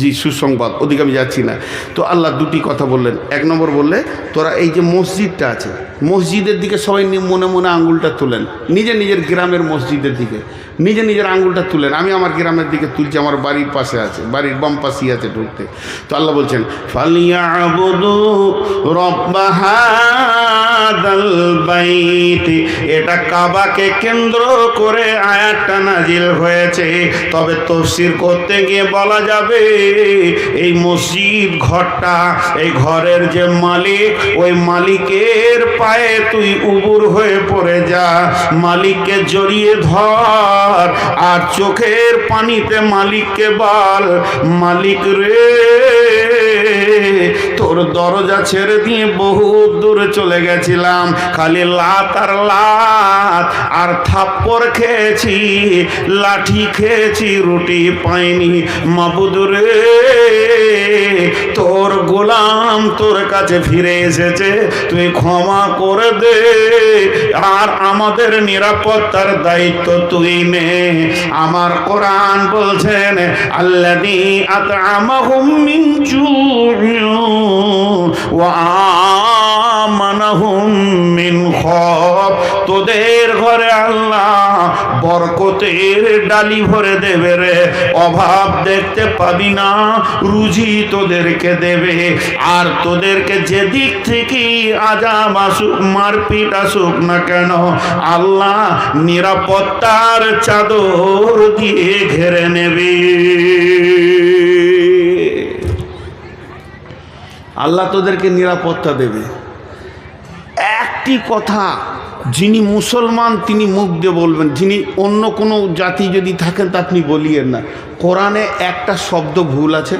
A: জি, সুসংবাদ। ওদিকে আমি যাচ্ছি না। তো আল্লাহ 2টি কথা বললেন। 1 নম্বর বললে, তোরা এই যে মসজিদটা আছে, মসজিদের দিকে সবাই মনে মনে আঙুলটা তুলেন। নিজের গ্রামের মসজিদের দিকে নিজের আঙুলটা তুলেন। আমি আমার গ্রামের দিকে তুলছি, আমার বাড়ির পাশে আছে, বাড়ির বাম পাশেই আছে ঢুকতে। তো আল্লাহ বলছেন, ফালিয়াবুদু রব্ব হাদাল বাইত। এটা কাবাকে কেন্দ্র করে আয়াতটা নাজিল হয়েছে। তবে তাফসীর করতে গিয়ে বলা যাবে, এই মসজিদ ঘরটা, এই ঘরের যে মালিক, ওই মালিকের পায়ে তুই উবুর হয়ে পড়ে যা, মালিককে জড়িয়ে ধর, আর চোখের পানিতে মালিককে বল, মালিক রে, তোর দরজা ছেড়ে দিয়ে বহু দূরে চলে গেছিলাম, খালি লাত আর থাপ্পড় খেয়েছি, লাঠি খেয়েছি, রুটি পাইনি। মাবুদ রে, তোর গোলাম তোর কাছে ফিরে এসেছে, তুই ক্ষমা করে দে, আর আমাদের নিরাপত্তার দায়িত্ব তুই নে। আমার কোরআন বলছেন, আল্লাযী আত'আমাহুম মিন জু'ইন ওয়া আমানাহুম মিন খাওফ। তোদের ঘরে আল্লাহ বরকতের ডালি ভরে দেবে রে, অভাব দেখতে পাবি না, রুজি তোদেরকে দেবে। আর তোদেরকে যেদিক থেকে আযাব আসুক, মারপিট আসুক না কেন, আল্লাহ নিরাপত্তার চাদর দিয়ে ঘেরে নেবে। আল্লাহ তোদেরকে নিরাপত্তা দেবে। একটি কথা যিনি মুসলমান তিনি মুখ দিয়ে বলবেন, যিনি অন্য কোনো জাতি যদি থাকেন তা আপনি বলিয়েন না, কোরআনে একটা শব্দ ভুল আছে?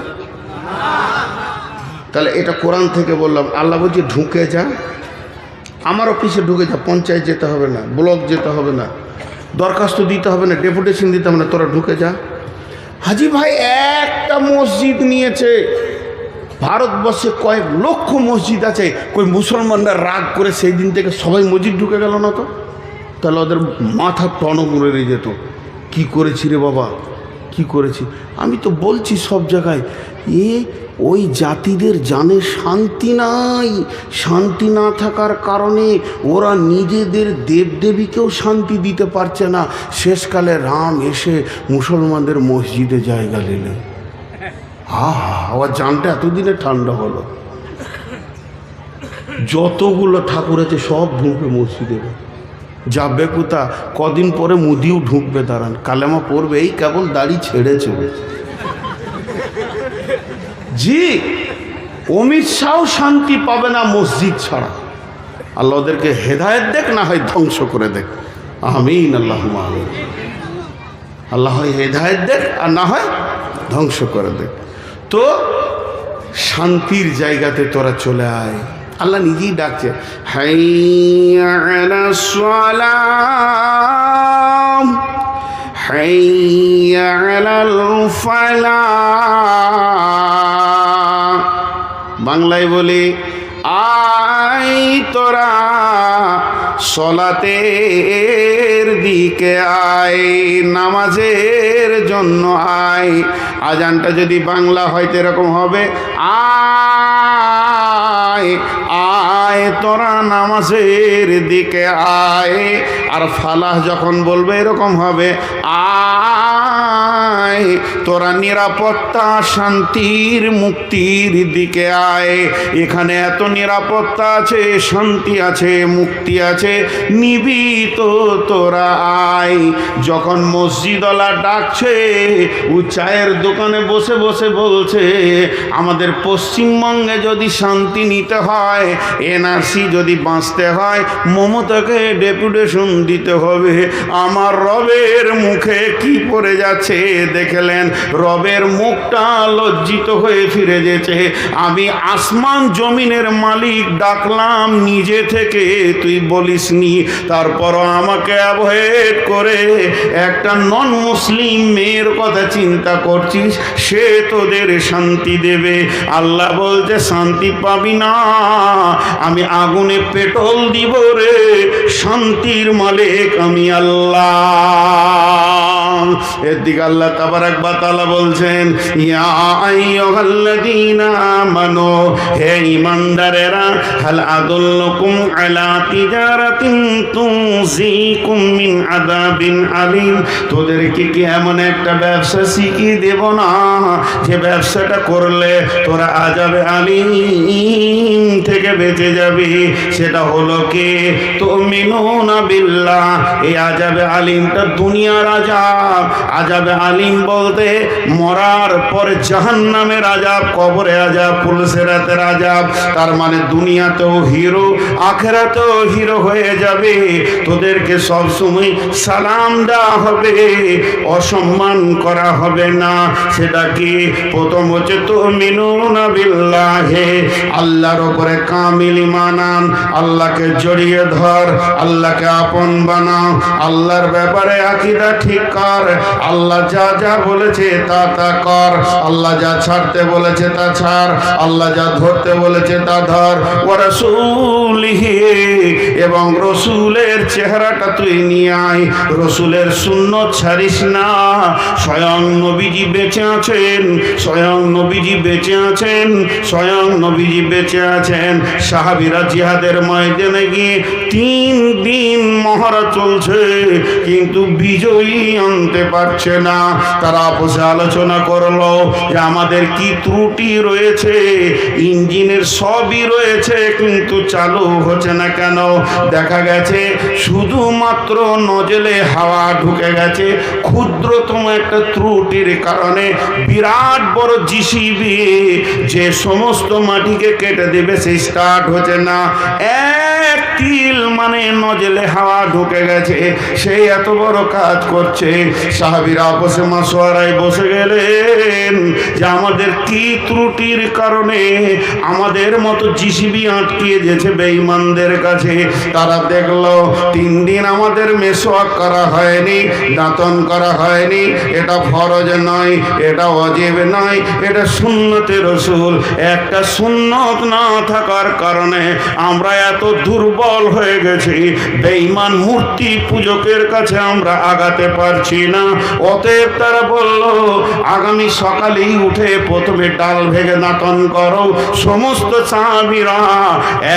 A: তাহলে এটা কোরআন থেকে বললাম। আল্লাহ বলছে ঢুকে যা, আমার অফিসে ঢুকে যা, পঞ্চায়েত যেতে হবে না, ব্লক যেতে হবে না, দরখাস্ত দিতে হবে না, ডেপুটেশন দিতে হবে না, তোরা ঢুকে যা। হাজি ভাই একটা মসজিদ নিয়েছে, ভারতবর্ষে কয়েক লক্ষ মসজিদ আছে, কই মুসলমানরা রাগ করে সেই দিন থেকে সবাই মসজিদ ঢুকে গেল না তো? তাহলে ওদের মাথা টনক উড়ে যেত, কি করেছি রে বাবা, কি করেছি। আমি তো বলছি সব জায়গায় ওই জাতিদের জানে শান্তি নাই, শান্তি না থাকার কারণে ওরা নিজেদের দেবদেবীকেও শান্তি দিতে পারছে না। শেষকালে রাম এসে মুসলমানদের মসজিদে জায়গা নিলেন। আমার জানটা এতদিনে ঠান্ডা হলো। যতগুলো ঠাকুর আছে সব ঢুকবে মসজিদে, যাবে কোথা? কদিন পরে মুদিও ঢুকবে, দাঁড়ান কালেমা পড়বে, এই কেবল দাড়ি ছেড়েছে। জি, অমিত শাহ শান্তি পাবে না মসজিদ ছাড়া। আল্লাহ ওদেরকে হেদায়েত দেখ, না হয় ধ্বংস করে দেখ। আমিন, আল্লাহুম্মা আমিন। আল্লাহ হয় হেদায়েত দেখ, আর না হয় ধ্বংস করে দেখ। তো শান্তির জায়গাতে তোরা চলে আয়। আল্লাহ নিজেই ডাকছে, হাইয়া আলাস সালাম, হাইয়া আলাল ফালাহ। বাংলায় বলি, আয় তোরা সলাতের দিকে আয়, নামাজের জন্য আয়। আজানটা যদি বাংলা হয় তো এরকম হবে, আয় আয় তোরা নামাজের দিকে আয়। আর ফালাহ যখন বলবে এরকম হবে, আয় তোরা নিরাপত্তা, শান্তির, মুক্তির দিকে আয়। এখানে এত নিরাপত্তা আছে, শান্তি আছে, মুক্তি আছে, নিবি তো তোরা আয়। যখন মসজিদওয়ালা ডাকছে, ও চায়ের দোকানে বসে বসে বলছে, আমাদের পশ্চিমবঙ্গে যদি শান্তি নিতে হয়, এনআরসি যদি বাঁচতে হয়, মমতাকে ডেপুটেশন দিতে হবে। আমার রবের মুখে কি পড়ে যাচ্ছে দেখলেন? রবের মুখটা লজ্জিত হয়ে ফিরে যেছে। আমি আসমান জমিনের মালিক ডাকলাম নিজে থেকে, তুই বলিসনি, তারপরও আমাকে অ্যাভয়েড করে একটা নন মুসলিম মেয়ের কথা চিন্তা করছিস, সে তোদের শান্তি দেবে। আল্লাহ বলছে শান্তি পাবি না, আমি আগুনে পেট্রোল দিব রে, শান্তির মালিক আমি আল্লাহ। এর দিকে আল্লাহ তাবারাক ওয়া তাআলা বলছেন, ইয়া আইয়ুহাল্লাযীনা আমানু, হে ঈমানদারেরা, হাল আদুল্লুকুম আলা তিজারাতিন তুনজিকুম মিন আযাবিন আলীম। তোদেরকে কি এমন একটা ব্যবসা শিখিয়ে দেব না, যে ব্যবসাটা করলে তোরা আযাবে আলীম থেকে বেঁচে যাবি? সেটা হলো কি? তুমিনুনা বিল্লাহ। এই আযাবে আলীমটা দুনিয়ার আযাব। আযাবে আলীম বলতে মরার পরে জাহান্নামের আযাব, কবরে আযাব, পুলসিরাতের আযাব। তার মানে দুনিয়াতেও হিরো, আখিরাতেও হিরো হয়ে যাবে। তোদেরকে সব সময় সালাম দেওয়া হবে, অসম্মান করা হবে না। সেটা কি? প্রথম হচ্ছে তুমিনুনা বিল্লাহি, আল্লাহর উপরে কামিল ঈমান আন, আল্লাহকে জড়িয়ে ধর, আল্লাহকে আপন বানাও, আল্লাহর ব্যাপারে আকীদা ঠিক কর। আল্লাহ যা যা বলেছে তা কর, আল্লাহ যা ছাড়তে বলেছে তা ছাড়, আল্লাহ যা ধরতে বলেছে তা ধর। ওয়া রাসূলিহি, এবং রসুলের চেহারাটা তুই নিয়ে আয়, রসুলের সুন্নত ছাড়িস না। স্বয়ং নবীজি বেঁচে আছেন, স্বয়ং নবীজি বেঁচে আছেন, স্বয়ং নবীজি বেঁচে আছেন। সাহাবীরা জিহাদের ময়দানে গিয়ে 3 দিন মহড়া চলছে, কিন্তু বিজয়ী আনতে পারছে না। তারা আপসে আলোচনা করলো যে আমাদের কি ত্রুটি রয়েছে, ইঞ্জিনের সবই রয়েছে কিন্তু চালু হচ্ছে না কেন? দেখা গেছে শুধুমাত্র নজলে হাওয়া ঢুকে গেছে। ক্ষুদ্রতম একটা ত্রুটির কারণে বিরাট বড় জিসিবি যে সমস্ত মাটিকে কেটে দেবে সেই স্টার্ট হচ্ছে না। এক তিল মানে নজলে হাওয়া ঢুকে গেছে, সেই এত বড় কাজ করছে। সাহাবীরা আপসে মাসওয়ারায় বসে গেলেন যে আমাদের কি ত্রুটির কারণে আমাদের মতো জিসিবি আটকিয়ে যেছে বেঈমানদের কাছে। তারা দেখলো 3 দিন আমাদের মেসওয়াক করা হয়নি, দাঁতন করা হয়নি। এটা ফরজ নয়, এটা ওয়াজিব নয়, এটা সুন্নতে রাসূল। একটা সুন্নত না থাকার কারণে আমরা এত দুর্বল হয়ে গেছি, বেঈমান মূর্তি পূজকের কাছে আমরা আগাতে পারছি না। অতএব তারা বলল আগামী সকালেই উঠে প্রথমে ডাল ভেঙে দাঁতন করো। সমস্ত সাহাবীরা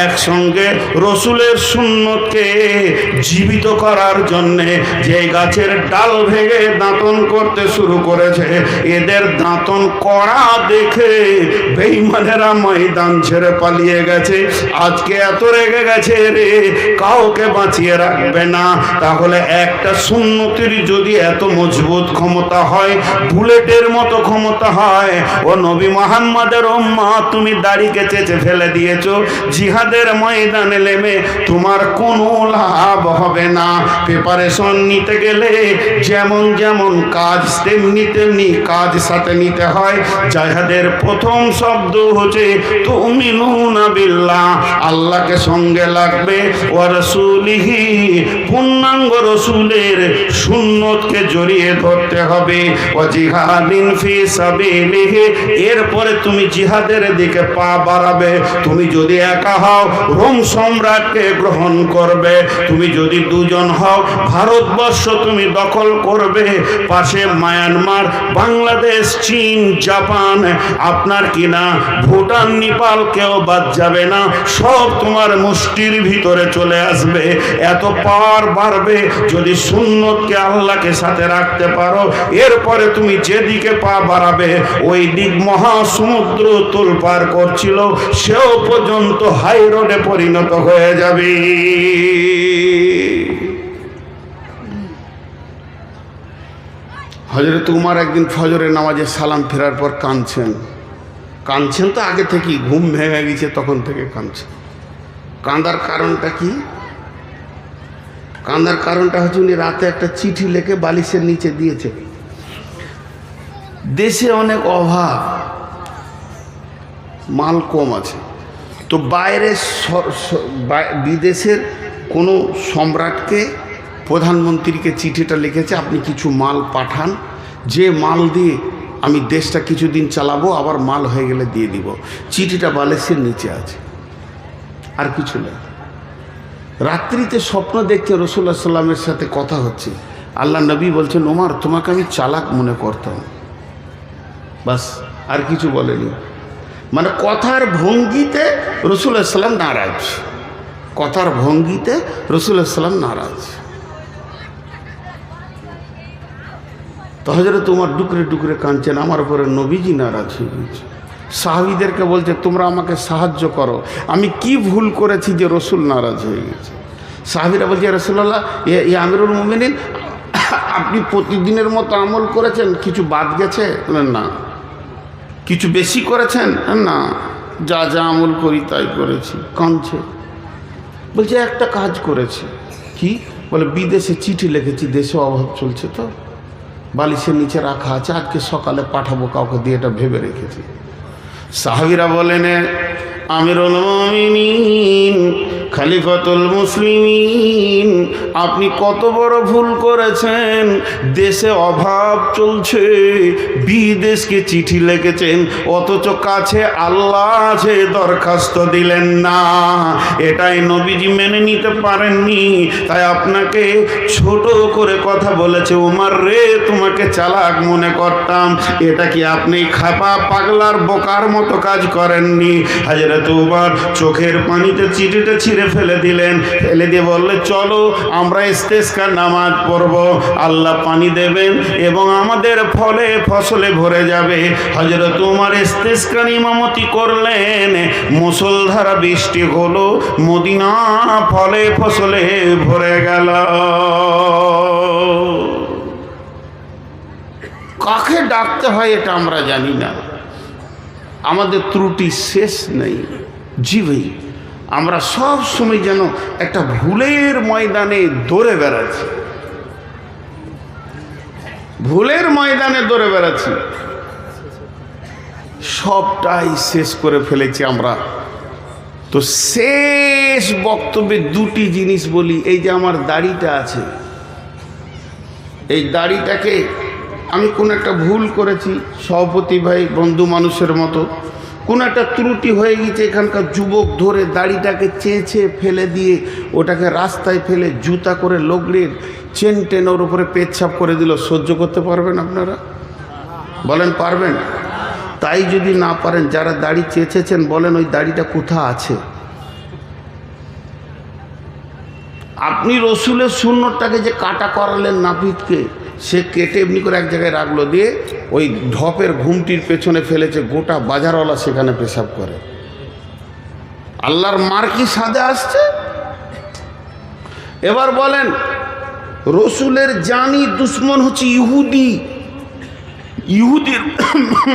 A: একসঙ্গে রসুলের সুন্নতকে জীবিত করার জন্যে যে গাছের ডাল ভেঙে দাঁতন করতে শুরু করেছে, এদের দাঁতন করা দেখে বেঈমানেরা ময়দান ছেড়ে পালিয়ে গেছে। আজকে এত রেগে গেছে রে, কাউকে বাঁচিয়ে রাখবে না। তাহলে একটা সুন্নতির যদি এত মজবুত ক্ষমতা হয়, বুলেটের মতো ক্ষমতা হয়, ও নবী মুহাম্মাদের উম্মত তুমি দাড়িকে চেঁচে ফেলে দিয়েছো, জিহাদের ময়দানে নেমে তোমার কোনো লাভ হবে না। প্রিপারেশন নিতে গেলে যেমন যেমন কাজ তেমনি তেমনি কাজ সাথে নিতে হয়। জিহাদের প্রথম শব্দ হচ্ছে তুমিনুনা বিল্লাহ, আল্লাহকে সঙ্গে লাগবে, ওয়া রাসূলিহি, পূর্ণাঙ্গ রসুলের সুন্নতকে জড়িয়ে ধরতে হবে, ওয়া জিহাদিন ফি সাবিলিহি, এরপরে তুমি জিহাদের দিকে পা বাড়াবে। তুমি যদি একা হও রোম সম্রাটকে গ্রহণ করবে, তুমি যদি 2 জন হও ভারতবর্ষ তুমি দখল করবে, পাশে মায়ানমার, বাংলাদেশ, চীন, জাপান, আপনার কিনা ভুটান, নেপাল কেউ বাদ যাবে না, সব তোমার মুষ্টির ভিতরে চলে আসবে। এত পাওয়ার বাড়বে যদি সুন্নতকে আল্লাহকে সাথে রাখতে পারো। এরপরে তুমি যেদিকে পা বাড়াবে ওই দিক মহাসমুদ্র তোলপাড় করছিল, সেও পর্যন্ত হাই রোডে পরিণত হয়ে যাবে। হযরত উমর একদিন ফজরের নামাজে সালাম ফেরার পর কাঁদছেন তো আগে থেকেই, ঘুম ভেঙে গেছে তখন থেকে কাঁদছেন। কাঁদার কারণটা কি? কাঁদার কারণটা হচ্ছে উনি রাতে একটা চিঠি লিখে বালিশের নিচে দিয়েছে। দেশে অনেক অভাব, মাল কম আছে, তো বিদেশের কোনো সম্রাটকে, প্রধানমন্ত্রীকে চিঠিটা লিখেছে আপনি কিছু মাল পাঠান, যে মাল দিয়ে আমি দেশটা কিছুদিন চালাবো, আবার মাল হয়ে গেলে দিয়ে দিব। চিঠিটা বালিশের নিচে আছে, আর কিছু নেই। রাত্রিতে স্বপ্ন দেখছে রাসূলুল্লাহ সাল্লাল্লাহু আলাইহি ওয়াসাল্লামের সাথে কথা হচ্ছে। আল্লাহ নবী বলছেন ওমর তোমাকে আমি চালাক মনে করতাম, বাস, আর কিছু বলেনি। মানে কথার ভঙ্গিতে রাসূলুল্লাহ সাল্লাল্লাহু আলাইহি ওয়াসাল্লাম নারাজ, কথার ভঙ্গিতে রাসূলুল্লাহ সাল্লাল্লাহু আলাইহি ওয়াসাল্লাম নারাজ। তো হযরত উমর ডুকরে ডুকরে কাঁদছেন, আমার উপরে নবীজি নারাজ হয়ে গেছে। সাহাবীদেরকে বলছে তোমরা আমাকে সাহায্য করো, আমি কি ভুল করেছি যে রসুল নারাজ হয়ে গেছে? সাহাবীরা বলছে রাসূলুল্লাহ, ইয়া আমিরুল মুমিনিন, আপনি প্রতিদিনের মতো আমল করেছেন, কিছু বাদ গেছে? না। কিছু বেশি করেছেন? না, যা যা আমল করি তাই করেছি। কাঁদছে, বলছে একটা কাজ করেছি। কি? বলে বিদেশে চিঠি লিখেছি, দেশে অভাব চলছে তো, বালিশের নিচে রাখা আছে, আজকে সকালে পাঠাবো কাউকে দিয়ে, এটা ভেবে রেখেছি। সাহাবীরা বলেন আমিরুল মুমিনিন, খলিফাতুল মুসলিমিন, আপনি কত বড় ভুল করেছেন। দেশে অভাব চলছে, বিদেশকে চিঠি লিখেছেন, অথচ কাছে আল্লাহ আছে, দরখাস্ত দিলেন না। এটাই নবীজি মেনে নিতে পারেননি, তাই আপনাকে ছোট করে কথা বলেছে। উমর রে, তোমাকে চালাক মনে করতাম। এটা কি আপনি খাপা পাগলার বোকার মতো কাজ করেননি? হযরত উমর চোখের পানিতে চিঠিটা ছিঁড়ে ফেলে দিলেন, ফেলে দিয়ে বললে, চলো আমরা ইস্তেসকার নামাজ পড়ব, আল্লাহ পানি দেবেন এবং আমাদের ফলে ফসলে ভরে যাবে। হযরত উমর ইস্তেসকার ইমামতি করলেন, মুষলধারা বৃষ্টি হলো, মদিনা ফলে ফসলে ভরে গেল। কাকে ডাকতে হয় এটা আমরা জানি না, আমাদের ত্রুটি শেষ নেই। জি ভাই, আমরা সব সময় যেন একটা ভুলের ময়দানে দৌড়ে বেড়াচ্ছি, ভুলের ময়দানে দৌড়ে বেড়াচ্ছি। সবটাই শেষ করে ফেলেছি আমরা। তো শেষ বক্তব্যে দুটি জিনিস বলি। এই যে আমার দাড়িটা আছে, এই দাড়িটাকে আমি কোন একটা ভুল করেছি, সভাপতি ভাই বন্ধু মানুষের মতো কোন একটা ত্রুটি হয়ে গেছে, এখানকার যুবক ধরে দাড়িটাকে চেঁচে ফেলে দিয়ে ওটাকে রাস্তায় ফেলে জুতা করে লগড়ের চেন টেন ওর উপরে পেচ্ছাপ করে দিল। সহ্য করতে পারবেন আপনারা? বলেন পারবেন? তাই যদি না পারেন, যারা দাড়ি চেঁচেছেন বলেন ওই দাড়িটা কোথা আছে? আপনি রসুলের সুন্নতটাকে যে কাটা করালেন নাপিতকে, সে কেটে এমনি করে এক জায়গায় রাখলো, দিয়ে ওই ঢপের ঘুমটির পেছনে ফেলেছে, গোটা বাজারওয়ালা সেখানে পেশাব করে। আল্লাহর মার কি সাদে আসছে? এবার বলেন, রসুলের জানি দুশ্মন হচ্ছে ইহুদি, ইহুদির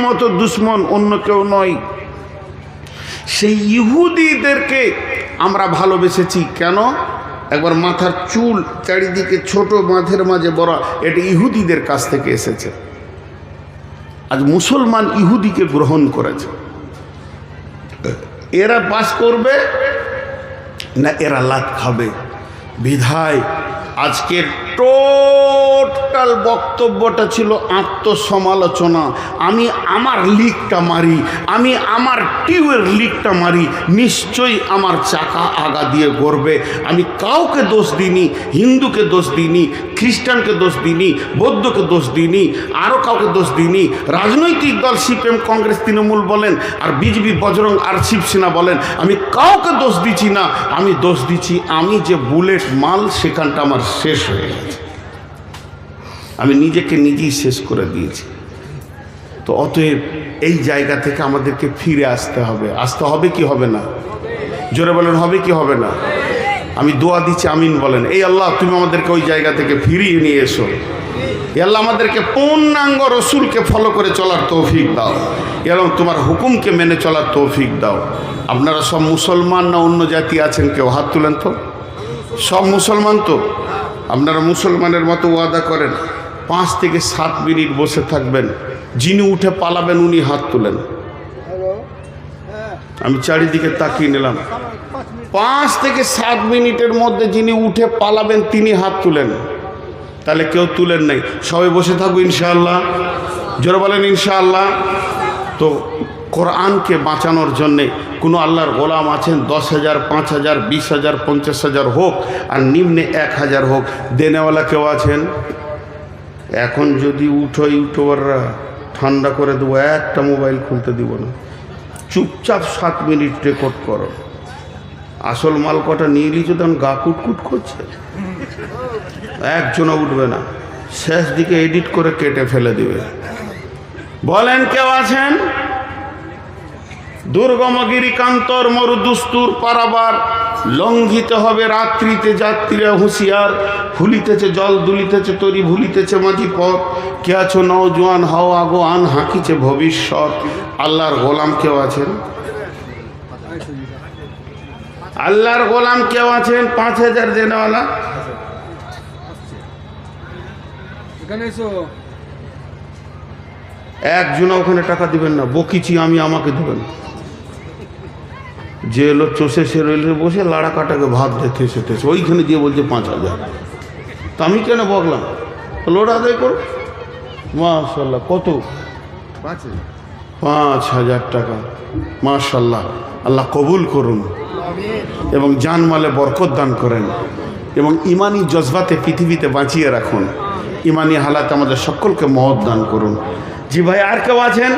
A: মতো দুশ্মন অন্য কেউ নয়। সেই ইহুদিদেরকে আমরা ভালোবেসেছি কেন? একবার মাথার চুল চারিদিকে ছোট, মাঝের মাঝে বড়, এটা ইহুদিদের কাছ থেকে এসেছে। আজ মুসলমান ইহুদিকে গ্রহণ করেছে। এরা পাস করবে না এরা লাত খাবে? বিধায় আজকের টোটাল বক্তব্যটা ছিল আত্মসমালোচনা। আমি আমার লিকটা মারি, আমি আমার টিউবের লিকটা মারি, নিশ্চয়ই আমার চাকা আগা দিয়ে গড়বে। আমি কাউকে দোষ দিইনি, হিন্দুকে দোষ দিইনি, খ্রিস্টানকে দোষ দিইনি, বৌদ্ধকে দোষ দিইনি, আরও কাউকে দোষ দিইনি। রাজনৈতিক দল সিপিএম, কংগ্রেস, তৃণমূল বলেন, আর বিজেপি, বজরং আর শিবসেনা বলেন, আমি কাউকে দোষ দিচ্ছি না। আমি দোষ দিচ্ছি আমি যে বুলেট মাল, সেখানটা আমার শেষ হয়ে গেছে, আমি নিজেকে নিজেই শেষ করে দিয়েছি। তো অতএব এই জায়গা থেকে আমাদেরকে ফিরে আসতে হবে। আসতে হবে কি হবে না? জোরে বলেন, হবে কি হবে না? আমি দোয়া দিচ্ছি, আমিন বলেন। এই আল্লাহ, তুমি আমাদেরকে ওই জায়গা থেকে ফিরিয়ে নিয়ে এসো। এই আল্লাহ, আমাদেরকে পূর্ণাঙ্গ রসুলকে ফলো করে চলার তৌফিক দাও এবং তোমার হুকুমকে মেনে চলার তৌফিক দাও। আপনারা সব মুসলমান না অন্য জাতি আছেন? কেউ হাত তুলেন তো। সব মুসলমান তো? আপনারা মুসলমানের মতো ওয়াদা করেন 5 থেকে 7 মিনিট বসে থাকবেন, যিনি উঠে পালাবেন উনি হাত তুলেন। আমি চারিদিকে তাকিয়ে নিলাম, 5 থেকে 7 মিনিটের মধ্যে যিনি উঠে পালাবেন তিনি হাত তুলেন। তাহলে কেউ তুলেন নাই, সবাই বসে থাকবো ইনশাআল্লাহ। জোরে বলেন ইনশাআল্লাহ। তো কোরআনকে বাঁচানোর জন্যে কোনো আল্লাহর গোলাম আছেন? 10,000, 5,000, 20,000, 50,000 হোক, আর নিম্নে 1,000 হোক, দেনেওয়ালা কেউ আছেন? এখন যদি উঠো ইউটিউবাররা, ঠান্ডা করে দেবো, একটা মোবাইল খুলতে দিব না, চুপচাপ 7 মিনিট রেকর্ড করো। আসল মাল কটা নিয়ে নিয়েছো, তখন গা কুটকুট করছে, একজনও উঠবে না, শেষ দিকে এডিট করে কেটে ফেলে দিবে। বলেন কেউ আছেন? দুর্গমগিরি কান্তর মরুদুস্তুর পারাবার লঙ্ঘিত হবে রাত্রিতে, যাত্রীরা হুঁশিয়ার, ভুলিতেছে জল দুলিতেছে তরি, ভুলিতেছে মাঝি পথ, কে আছো নওজোয়ান হও আগোয়ান, হাঁকিছে ভবিষ্যৎ। আল্লাহর গোলাম কেউ আছেন? আল্লাহর গোলাম কেউ আছেন? 5,000 দেনেওয়ালা? একজন ওখানে টাকা দিবেন না, বকিছি আমি, আমাকে দেবেন। যে এলো চষে সে রেলে বসে লাড়া কাটাকে ভাত দেখে সেটেছে, ওইখানে গিয়ে বলছে 5,000। তো আমি কেন বকলাম, লোড আদায় করো। মাশাল্লাহ, কত? 5,000 টাকা। মাশাল্লাহ, আল্লাহ কবুল করুন এবং জানমালে বরকত দান করেন এবং ইমানি জজবাতে পৃথিবীতে বাঁচিয়ে রাখুন। ইমানি হালাতে আমাদের সকলকে মহৎ দান করুন। জি ভাই, আর কেউ আছেন?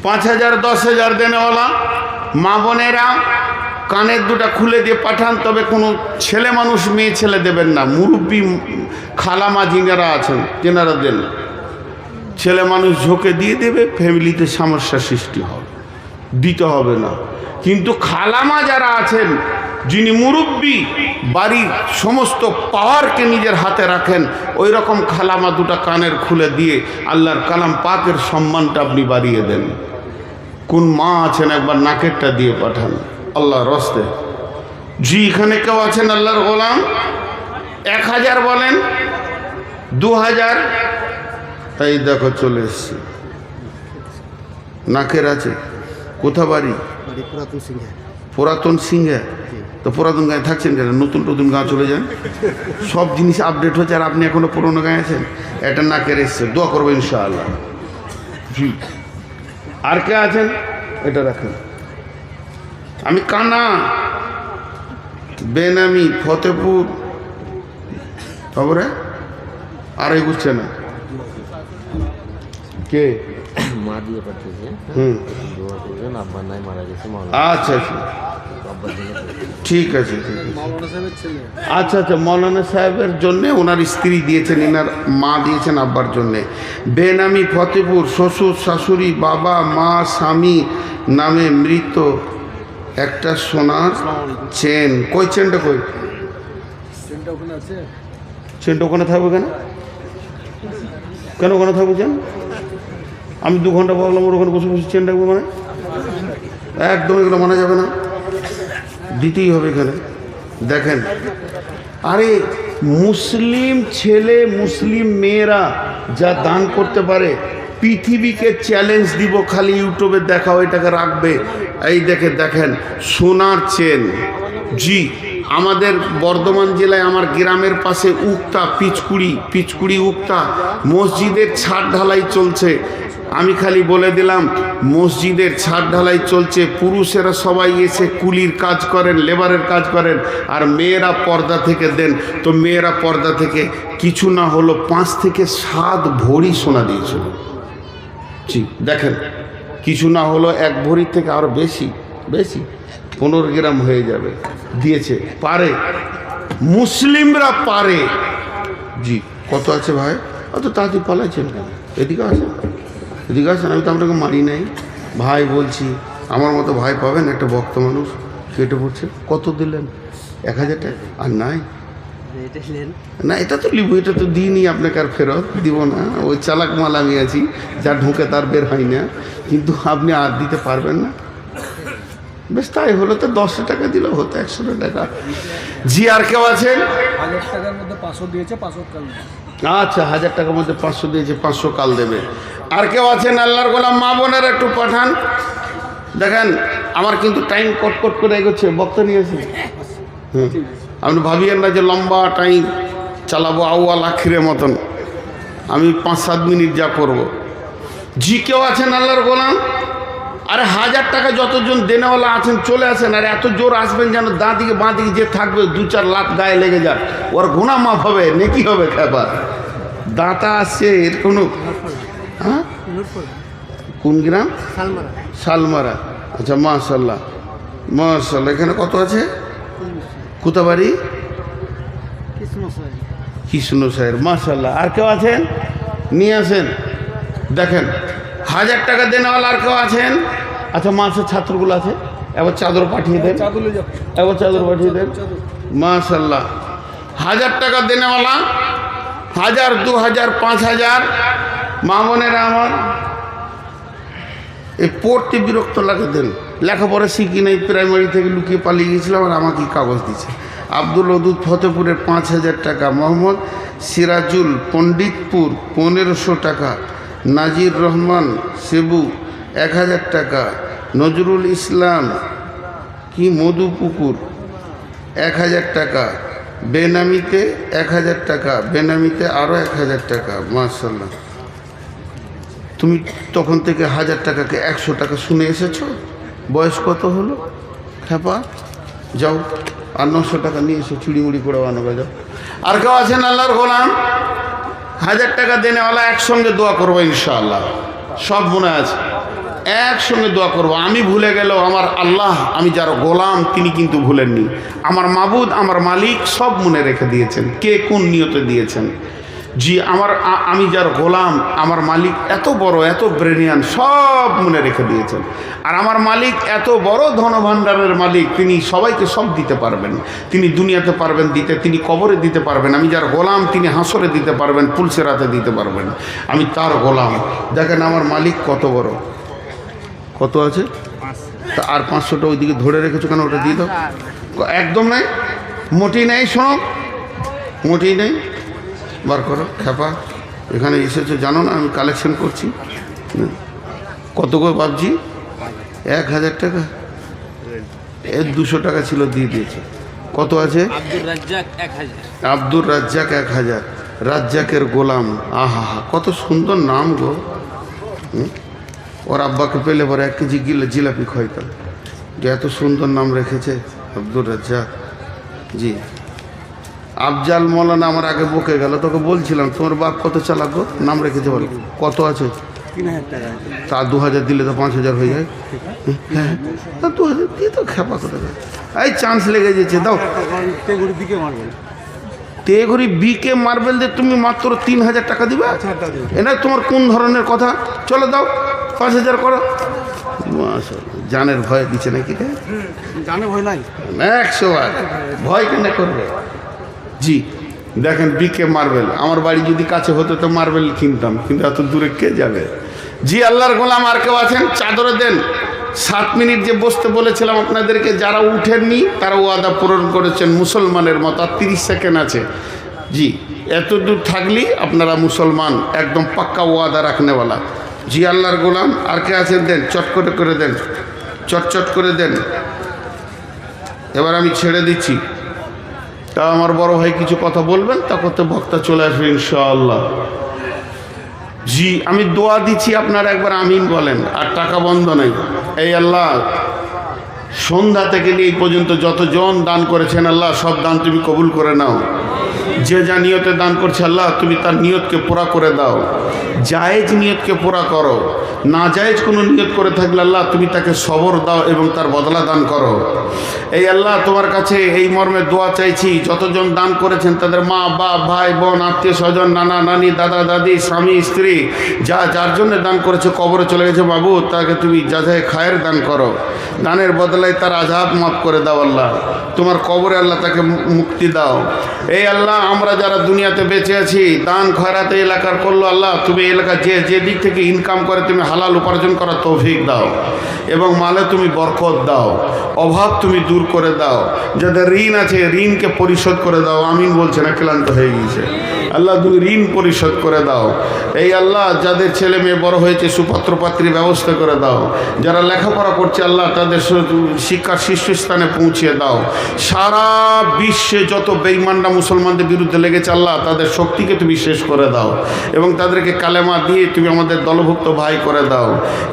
A: 5,000 10,000 দেনেওয়ালা মা বোনেরা কানের দুটা খুলে দিয়ে পাঠান, তবে কোনো ছেলে মানুষ মেয়ে ছেলে দেবেন না। মুরব্বী খালামা যিনারা আছেন তেনারা দেন। ছেলে মানুষ ঝোঁকে দিয়ে দেবে, ফ্যামিলিতে সমস্যা সৃষ্টি হবে, দিতে হবে না। কিন্তু খালামা যারা আছেন, যিনি মুরব্বী, বাড়ির সমস্ত পাওয়ারকে নিজের হাতে রাখেন, ওই রকম খালামা দুটা কানের খুলে দিয়ে আল্লাহর কালাম পাকের সম্মানটা আপনি বাড়িয়ে দেন। কোন মা আছেন একবার নাকেরটা দিয়ে পাঠান আল্লাহর রস্তে। জি, এখানে কেউ আছেন আল্লাহর গোলাম? 1,000 বলেন, 2,000। তাই দেখো চলে এসছে, নাকের আছে। কোথা বাড়ি? পুরাতন সিংহে। তো পুরাতন গায়ে থাকছেন কেন? নতুন নতুন গাঁ চলে যান, সব জিনিস আপডেট হচ্ছে, আর আপনি এখনো পুরোনো গায়ে আছেন। এটা নাকের এসছে, দোয়া করবো ইনশাআল্লাহ। জি, আর কে আছেন? এটা রাখেন। আমি কানা বেনামি ফতেপুর, খবরে আর বুঝছে না কে?
B: মা দিয়ে পাঠিয়েছে। দোয়া করবেন, আব্বা নাই, মারা গেছে।
A: আচ্ছা আচ্ছা, ঠিক আছে ঠিক আছে। আচ্ছা আচ্ছা, মৌলানা সাহেবের জন্যে ওনার স্ত্রী দিয়েছেন, এনার মা দিয়েছেন আব্বার জন্যে। বেনামি ফতেপুর, শ্বশুর শাশুড়ি বাবা মা স্বামী নামে মৃত একটা সোনার চেন। কই চেনটা? কই চেনটা? ওখানে থাকবে কেন? কেন ওখানে থাকবে চেন? আমি 2 ঘন্টা বললাম ওর ওখানে বসে বসে চেন রাখবো মানে? একদম এগুলো মানা যাবে না, দিতেই হবে এখানে। দেখেন, আরে মুসলিম ছেলে মুসলিম মেয়েরা যা দান করতে পারে, পৃথিবীকে চ্যালেঞ্জ দিব, খালি ইউটিউবে দেখাও, এটাকে রাখবে। এই দেখেন সোনার চেন। জি, আমাদের বর্ধমান জেলায় আমার গ্রামের পাশে উক্তা পিচকুড়ি উক্তা মসজিদের ছাদ ঢালাই চলছে। আমি খালি বলে দিলাম, মসজিদের ছাদ ঢালাই চলছে, পুরুষেরা সবাই এসে কুলির কাজ করেন, লেবারের কাজ করেন, আর মেয়েরা পর্দা থেকে দেন। তো মেয়েরা পর্দা থেকে কিছু না হলো 5 থেকে 7 ভরি সোনা দিয়েছিল। জি, দেখেন, কিছু না হলো 1 ভরির থেকে আরও বেশি 15 গ্রাম হয়ে যাবে দিয়েছে। পারে, মুসলিমরা পারে। জি, কত আছে ভাই? অত তাড়াতাড়ি পালাইছেন কেন? এদিকে আসেন, এদিকে আসেন। আমি তো আপনাকে মারি নাই ভাই, বলছি আমার মতো ভাই পাবেন? একটা ভক্ত মানুষ কেটে পড়ছে। কত দিলেন? 1,000 টাকা। আর নাই না, এটা তো লিবো, এটা তো দিইনি আপনাকে, আর ফেরত দিব না। ওই চালাক মাল আমি আছি, যা ঢুকে তার বের হয় না। কিন্তু আপনি আর দিতে পারবেন না। বেশ, তাই হলো তো 10 টাকা দিলেও হতো, 100 টাকা। জি, আর কেউ আছেন?
C: 1,000 টাকার মধ্যে 500 দিয়েছে, 500 কাল।
A: আচ্ছা, 1,000 টাকার মধ্যে 500 দিয়েছে, 500 কাল দেবে। আর কেউ আছেন? আল্লাহর গোলাম মা বোনেরা একটু পাঠান। দেখেন, আমার কিন্তু টাইম কট করে এগোচ্ছে, বক্তা নিয়েছি। আপনি ভাবিয়েন না যে লম্বা টাইম চালাবো আউয়াল আখিরের মতন। আমি 5-7 মিনিট যা করব। জি, কেউ আছেন আল্লাহর গোলাম? আরে 1,000 টাকা যতজন দেনেওয়ালা আছেন চলে আসেন। আর এত জোর আসবেন যেন দাঁ দিকে বাঁ দিকে যে থাকবে 2-4 লাখ গায়ে লেগে যাক, ওর গুনাহ মাফ হবে, নেকি হবে। খাবার দাঁতা আসছে এর কোনো? হ্যাঁ, কোন গ্রাম? শালমারা। আচ্ছা, মাশাল্লাহ মাশাল্লাহ। এখানে কত আছে? কোথাবাড়ি? কৃষ্ণ সাহের। মাশাল্লাহ। আর কেউ আছেন? নিয়ে আসেন। দেখেন, 1,000 টাকা দেনেওয়ালা আর কেউ আছেন? আচ্ছা, মাসের ছাত্রগুলো আছে, এবার চাদর পাঠিয়ে দেন, এবার চাদর পাঠিয়ে দেন। মাশাল্লাহ। 1,000 টাকা দেনেওয়ালা, 1,000 2,000 5,000 মা বোনেরা আমার, এই পড়তে বিরক্ত লাগে দেন। লেখাপড়া শিখি নাই, প্রাইমারি থেকে লুকিয়ে পালিয়ে গেছিলাম, আর আমাকে কাগজ দিচ্ছে। আব্দুল ওদুদ ফতেপুরের 5,000 টাকা। মোহাম্মদ সিরাজুল পণ্ডিতপুর 1,500 টাকা। নাজির রহমান সেবু 1,000 টাকা। নজরুল ইসলাম কি মধু পুকুর 1000 টাকা, বেনামিতে 1000 টাকা, বেনামিতে আরও 1000 টাকা। মাশাআল্লাহ, তুমি তখন থেকে 1000 টাকাকে 100 টাকা শুনে এসেছো। বয়স কত হলো খেপা? যাও আর 900 টাকা নিয়ে এসো, চুড়িমুড়ি করে বানাবে যাও। আর কেউ আছেন আল্লাহর গোলাম? 1000 টাকা দেনেওয়ালা একসঙ্গে দোয়া করবো ইনশাআল্লাহ, সব মনে আছে, একসঙ্গে দোয়া করবো। আমি ভুলে গেলেও আমার আল্লাহ, আমি যার গোলাম, তিনি কিন্তু ভুলেননি। আমার মাবুদ, আমার মালিক সব মনে রেখে দিয়েছেন, কে কোন নিয়তে দিয়েছেন। জি, আমি যার গোলাম, আমার মালিক এত বড়, এত ব্রেনিয়ান, সব মনে রেখে দিয়েছেন। আর আমার মালিক এত বড় ধনভাণ্ডারের মালিক, তিনি সবাইকে সব দিতে পারবেন। তিনি দুনিয়াতে পারবেন দিতে, তিনি কবরে দিতে পারবেন। আমি যার গোলাম, তিনি হাসরে দিতে পারবেন, পুলসেরাতে দিতে পারবেন। আমি তার গোলাম। দেখেন আমার মালিক কত বড়। কত আছে? তা আর 500টা ওইদিকে ধরে রেখেছো কেন? ওটা দিয়ে দাও। একদম নাই, মোটি নেই, শোনো, মোটি নেই, বার করো। খেপা এখানে এসেছো জানো না আমি কালেকশন করছি। কত করে বাবজি? 1000 টাকা। এর 200 টাকা ছিল, দিয়ে দিয়েছে। কত আছে? আব্দুর রাজ্জাক 1000। রাজ্জাকের গোলাম। আহা হা, কত সুন্দর নাম গো। ওর আব্বাকে পেলে পরে 1 কেজি জিলাপি খাইতাম, যে এত সুন্দর নাম রেখেছে আব্দুর রাজ্জাক। জি, আফজাল মৌলানা আমার আগে বকে গেল, তোকে বলছিলাম তোমার বাপ কত চালাক গো, নাম রেখেছে বল। কত আছে?
C: 3000 টাকা।
A: তা 2000 দিলে তো 5000 হয়ে যায়। হ্যাঁ, তা 2000 দিয়ে তো খেপা করে দেয়। এই চান্স লেগে যেছে, দাও। তেঘরি বিকে মার্বেল দিয়ে তুমি মাত্র 3000 টাকা দিবে? এটা তোমার কোন ধরনের কথা? চলো দাও, 5000 করো। জানের ভয় দিচ্ছে নাকি?
C: জানে ভয় নাই,
A: 100 বার ভয় কেন করবে? জি, দেখেন বিকে মার্বেল। আমার বাড়ি যদি কাছে হতো তো মার্বেল কিনতাম, কিন্তু এত দূরে কে যাবে? জি, আল্লাহর গোলাম আর কেউ আছেন? চাদরে দেন। 7 মিনিট যে বসতে বলেছিলাম আপনাদেরকে, যারা উঠেননি তারা ওয়াদা পূরণ করেছেন মুসলমানের মতো। আর 30 সেকেন্ড আছে। জি, এত দূর থাকলেই আপনারা মুসলমান, একদম পাক্কা ওয়াদা রাখনেওয়ালা। জি, আল্লাহর গোলাম আর কে আছেন? দেন, চট করে দেন, চট করে দেন। এবার আমি ছেড়ে দিচ্ছি। তা আমার বড় ভাই কিছু কথা বলবেন, তা করতে বক্তা চলে আসবে ইনশাআল্লাহ। জি, আমি দোয়া দিচ্ছি, আপনারা একবার আমিন বলেন। আর টাকা বন্ধ নেই। এই আল্লাহ, সন্ধ্যা থেকে নিয়ে এই পর্যন্ত যতজন দান করেছেন আল্লাহ, সব দান তুমি কবুল করে নাও। যে যা নিয়তে দান করছে আল্লাহ, তুমি তার নিয়তকে পুরা করে দাও। জায়েজ নিয়তকে পুরা করো। না জায়েজ কোনো নিয়ত করে থাকলে আল্লাহ, তুমি তাকে সবর দাও এবং তার বদলা দান করো। এই আল্লাহ, তোমার কাছে এই মর্মে দোয়া চাইছি, যতজন দান করেছেন তাদের মা বাপ ভাই বোন আত্মীয় স্বজন নানা নানি দাদা দাদি স্বামী স্ত্রী যা যার জন্য দান করেছে কবরে চলে গেছে, বাবু তাকে তুমি যাচাই খায়ের দান করো। দানের বদলায় তার আযাব মাফ করে দাও আল্লাহ। তোমার কবরে আল্লাহ তাকে মুক্তি দাও। এই আল্লাহ, আমরা যারা দুনিয়াতে বেঁচে আছি, দান খয়রাতে এলাকার করলো আল্লাহ, তুমি এলাকা যে দিক থেকে ইনকাম করে তুমি হালাল উপার্জন করার তৌফিক দাও এবং মালে তুমি বরকত দাও। অভাব তুমি দূর করে দাও। যাদের ঋণ আছে ঋণকে পরিশোধ করে দাও। আমিন বলছে না, ক্লান্ত হয়ে গিয়েছে। আল্লাহ, তুমি ঋণ পরিশোধ করে দাও। এই আল্লাহ, যাদের ছেলে মেয়ে বড় হয়েছে সুপাত্রপাত্রীর ব্যবস্থা করে দাও। যারা লেখাপড়া করছে আল্লাহ, তাদের শিক্ষার শীর্ষস্থানে পৌঁছিয়ে দাও। সারা বিশ্বে যত বেঈমানরা মুসলমানদের বিরুদ্ধে লেগেছে আল্লাহ, তাদের শক্তিকে তুমি শেষ করে দাও এবং তাদেরকে কালেমা দিয়ে তুমি আমাদের দলভুক্ত ভাই করে দাও।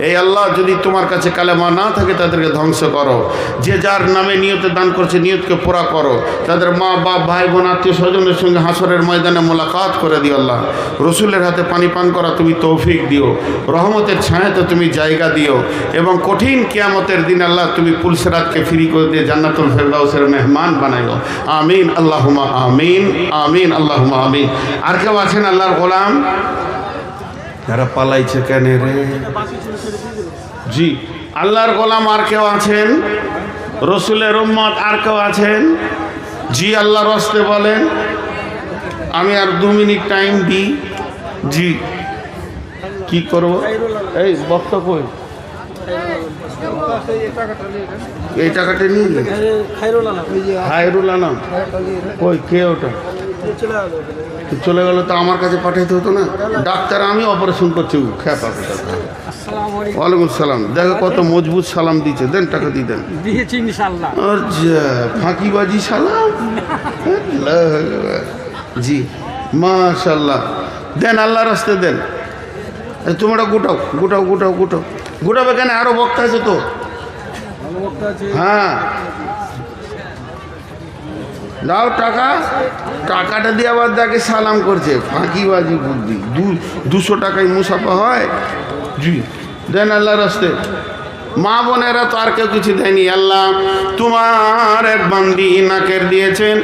A: এই আল্লাহ, যদি তোমার কাছে কালেমা না থাকে তাদেরকে ধ্বংস করো। যে যার নামে নিয়তে দান করছে নিয়তকে পুরা করো। তাদের মা বাপ ভাই বোন আত্মীয় স্বজনের সঙ্গে হাসরের ময়দানে মোলাকাত করে দিও আল্লাহ। রসুলের হাতে পানি পান করা তুমি তৌফিক দিও। রহমতের ছায়াতে তুমি জায়গা দিও এবং কঠিন কিয়ামতের দিন আল্লাহ, তুমি পুলসেরাতকে ফ্রি করে দিয়ে জান্নাতুল ফেরদাউসের মেহমান বানাইও। আমিন আল্লাহুম্মা আমিন, আমিন আল্লাহুম্মা আমিন। আর কেউ আছেন আল্লাহর গোলাম? যারা পালাইছে কেন রে? জি, আল্লাহর গোলাম আর কেউ আছেন? রসুলের উম্মত আর কেউ আছেন? জি, আল্লাহর রাস্তে বলেন। আমি আর 2 মিনিট টাইম দিই। জি, কি করব? এই বক্তা কই? এই টাকাটা নিয়ে খায়রুল আনাম কই? কে ওটা? তো চলে গেল তো আমার কাছে পাঠাইতে হতো না, ডাক্তার আমি অপারেশন করছি খ্যাপা কোথাকার। ওয়ালাইকুম সালাম। দেখো কত মজবুত সালাম দিচ্ছে, দেন টাকা দিয়ে দেন।
C: দিয়েছি ইনশাল্লাহ।
A: আচ্ছা, ফাঁকিবাজি সালাম। আল্লাহ, জি মাশাল্লাহ, দেন আল্লাহ রাস্তে দেন। তোমরা গোটাও গোটাও গোটাও গোটাও গোটাবে কেন, আরো বক্তা আছে তো। হ্যাঁ দাও টাকা, টাকাটা দিয়ে আবার তাকে সালাম করছে, ফাঁকিবাজি বুদ্ধি। 200 টাকায় মুসাফা হয়? জি দেন আল্লাহ রাস্তে। মা বোনেরা তো আর কেউ কিছু দেয়নি, আল্লাহ তোমার এক বান্দি নাকের দিয়েছেন।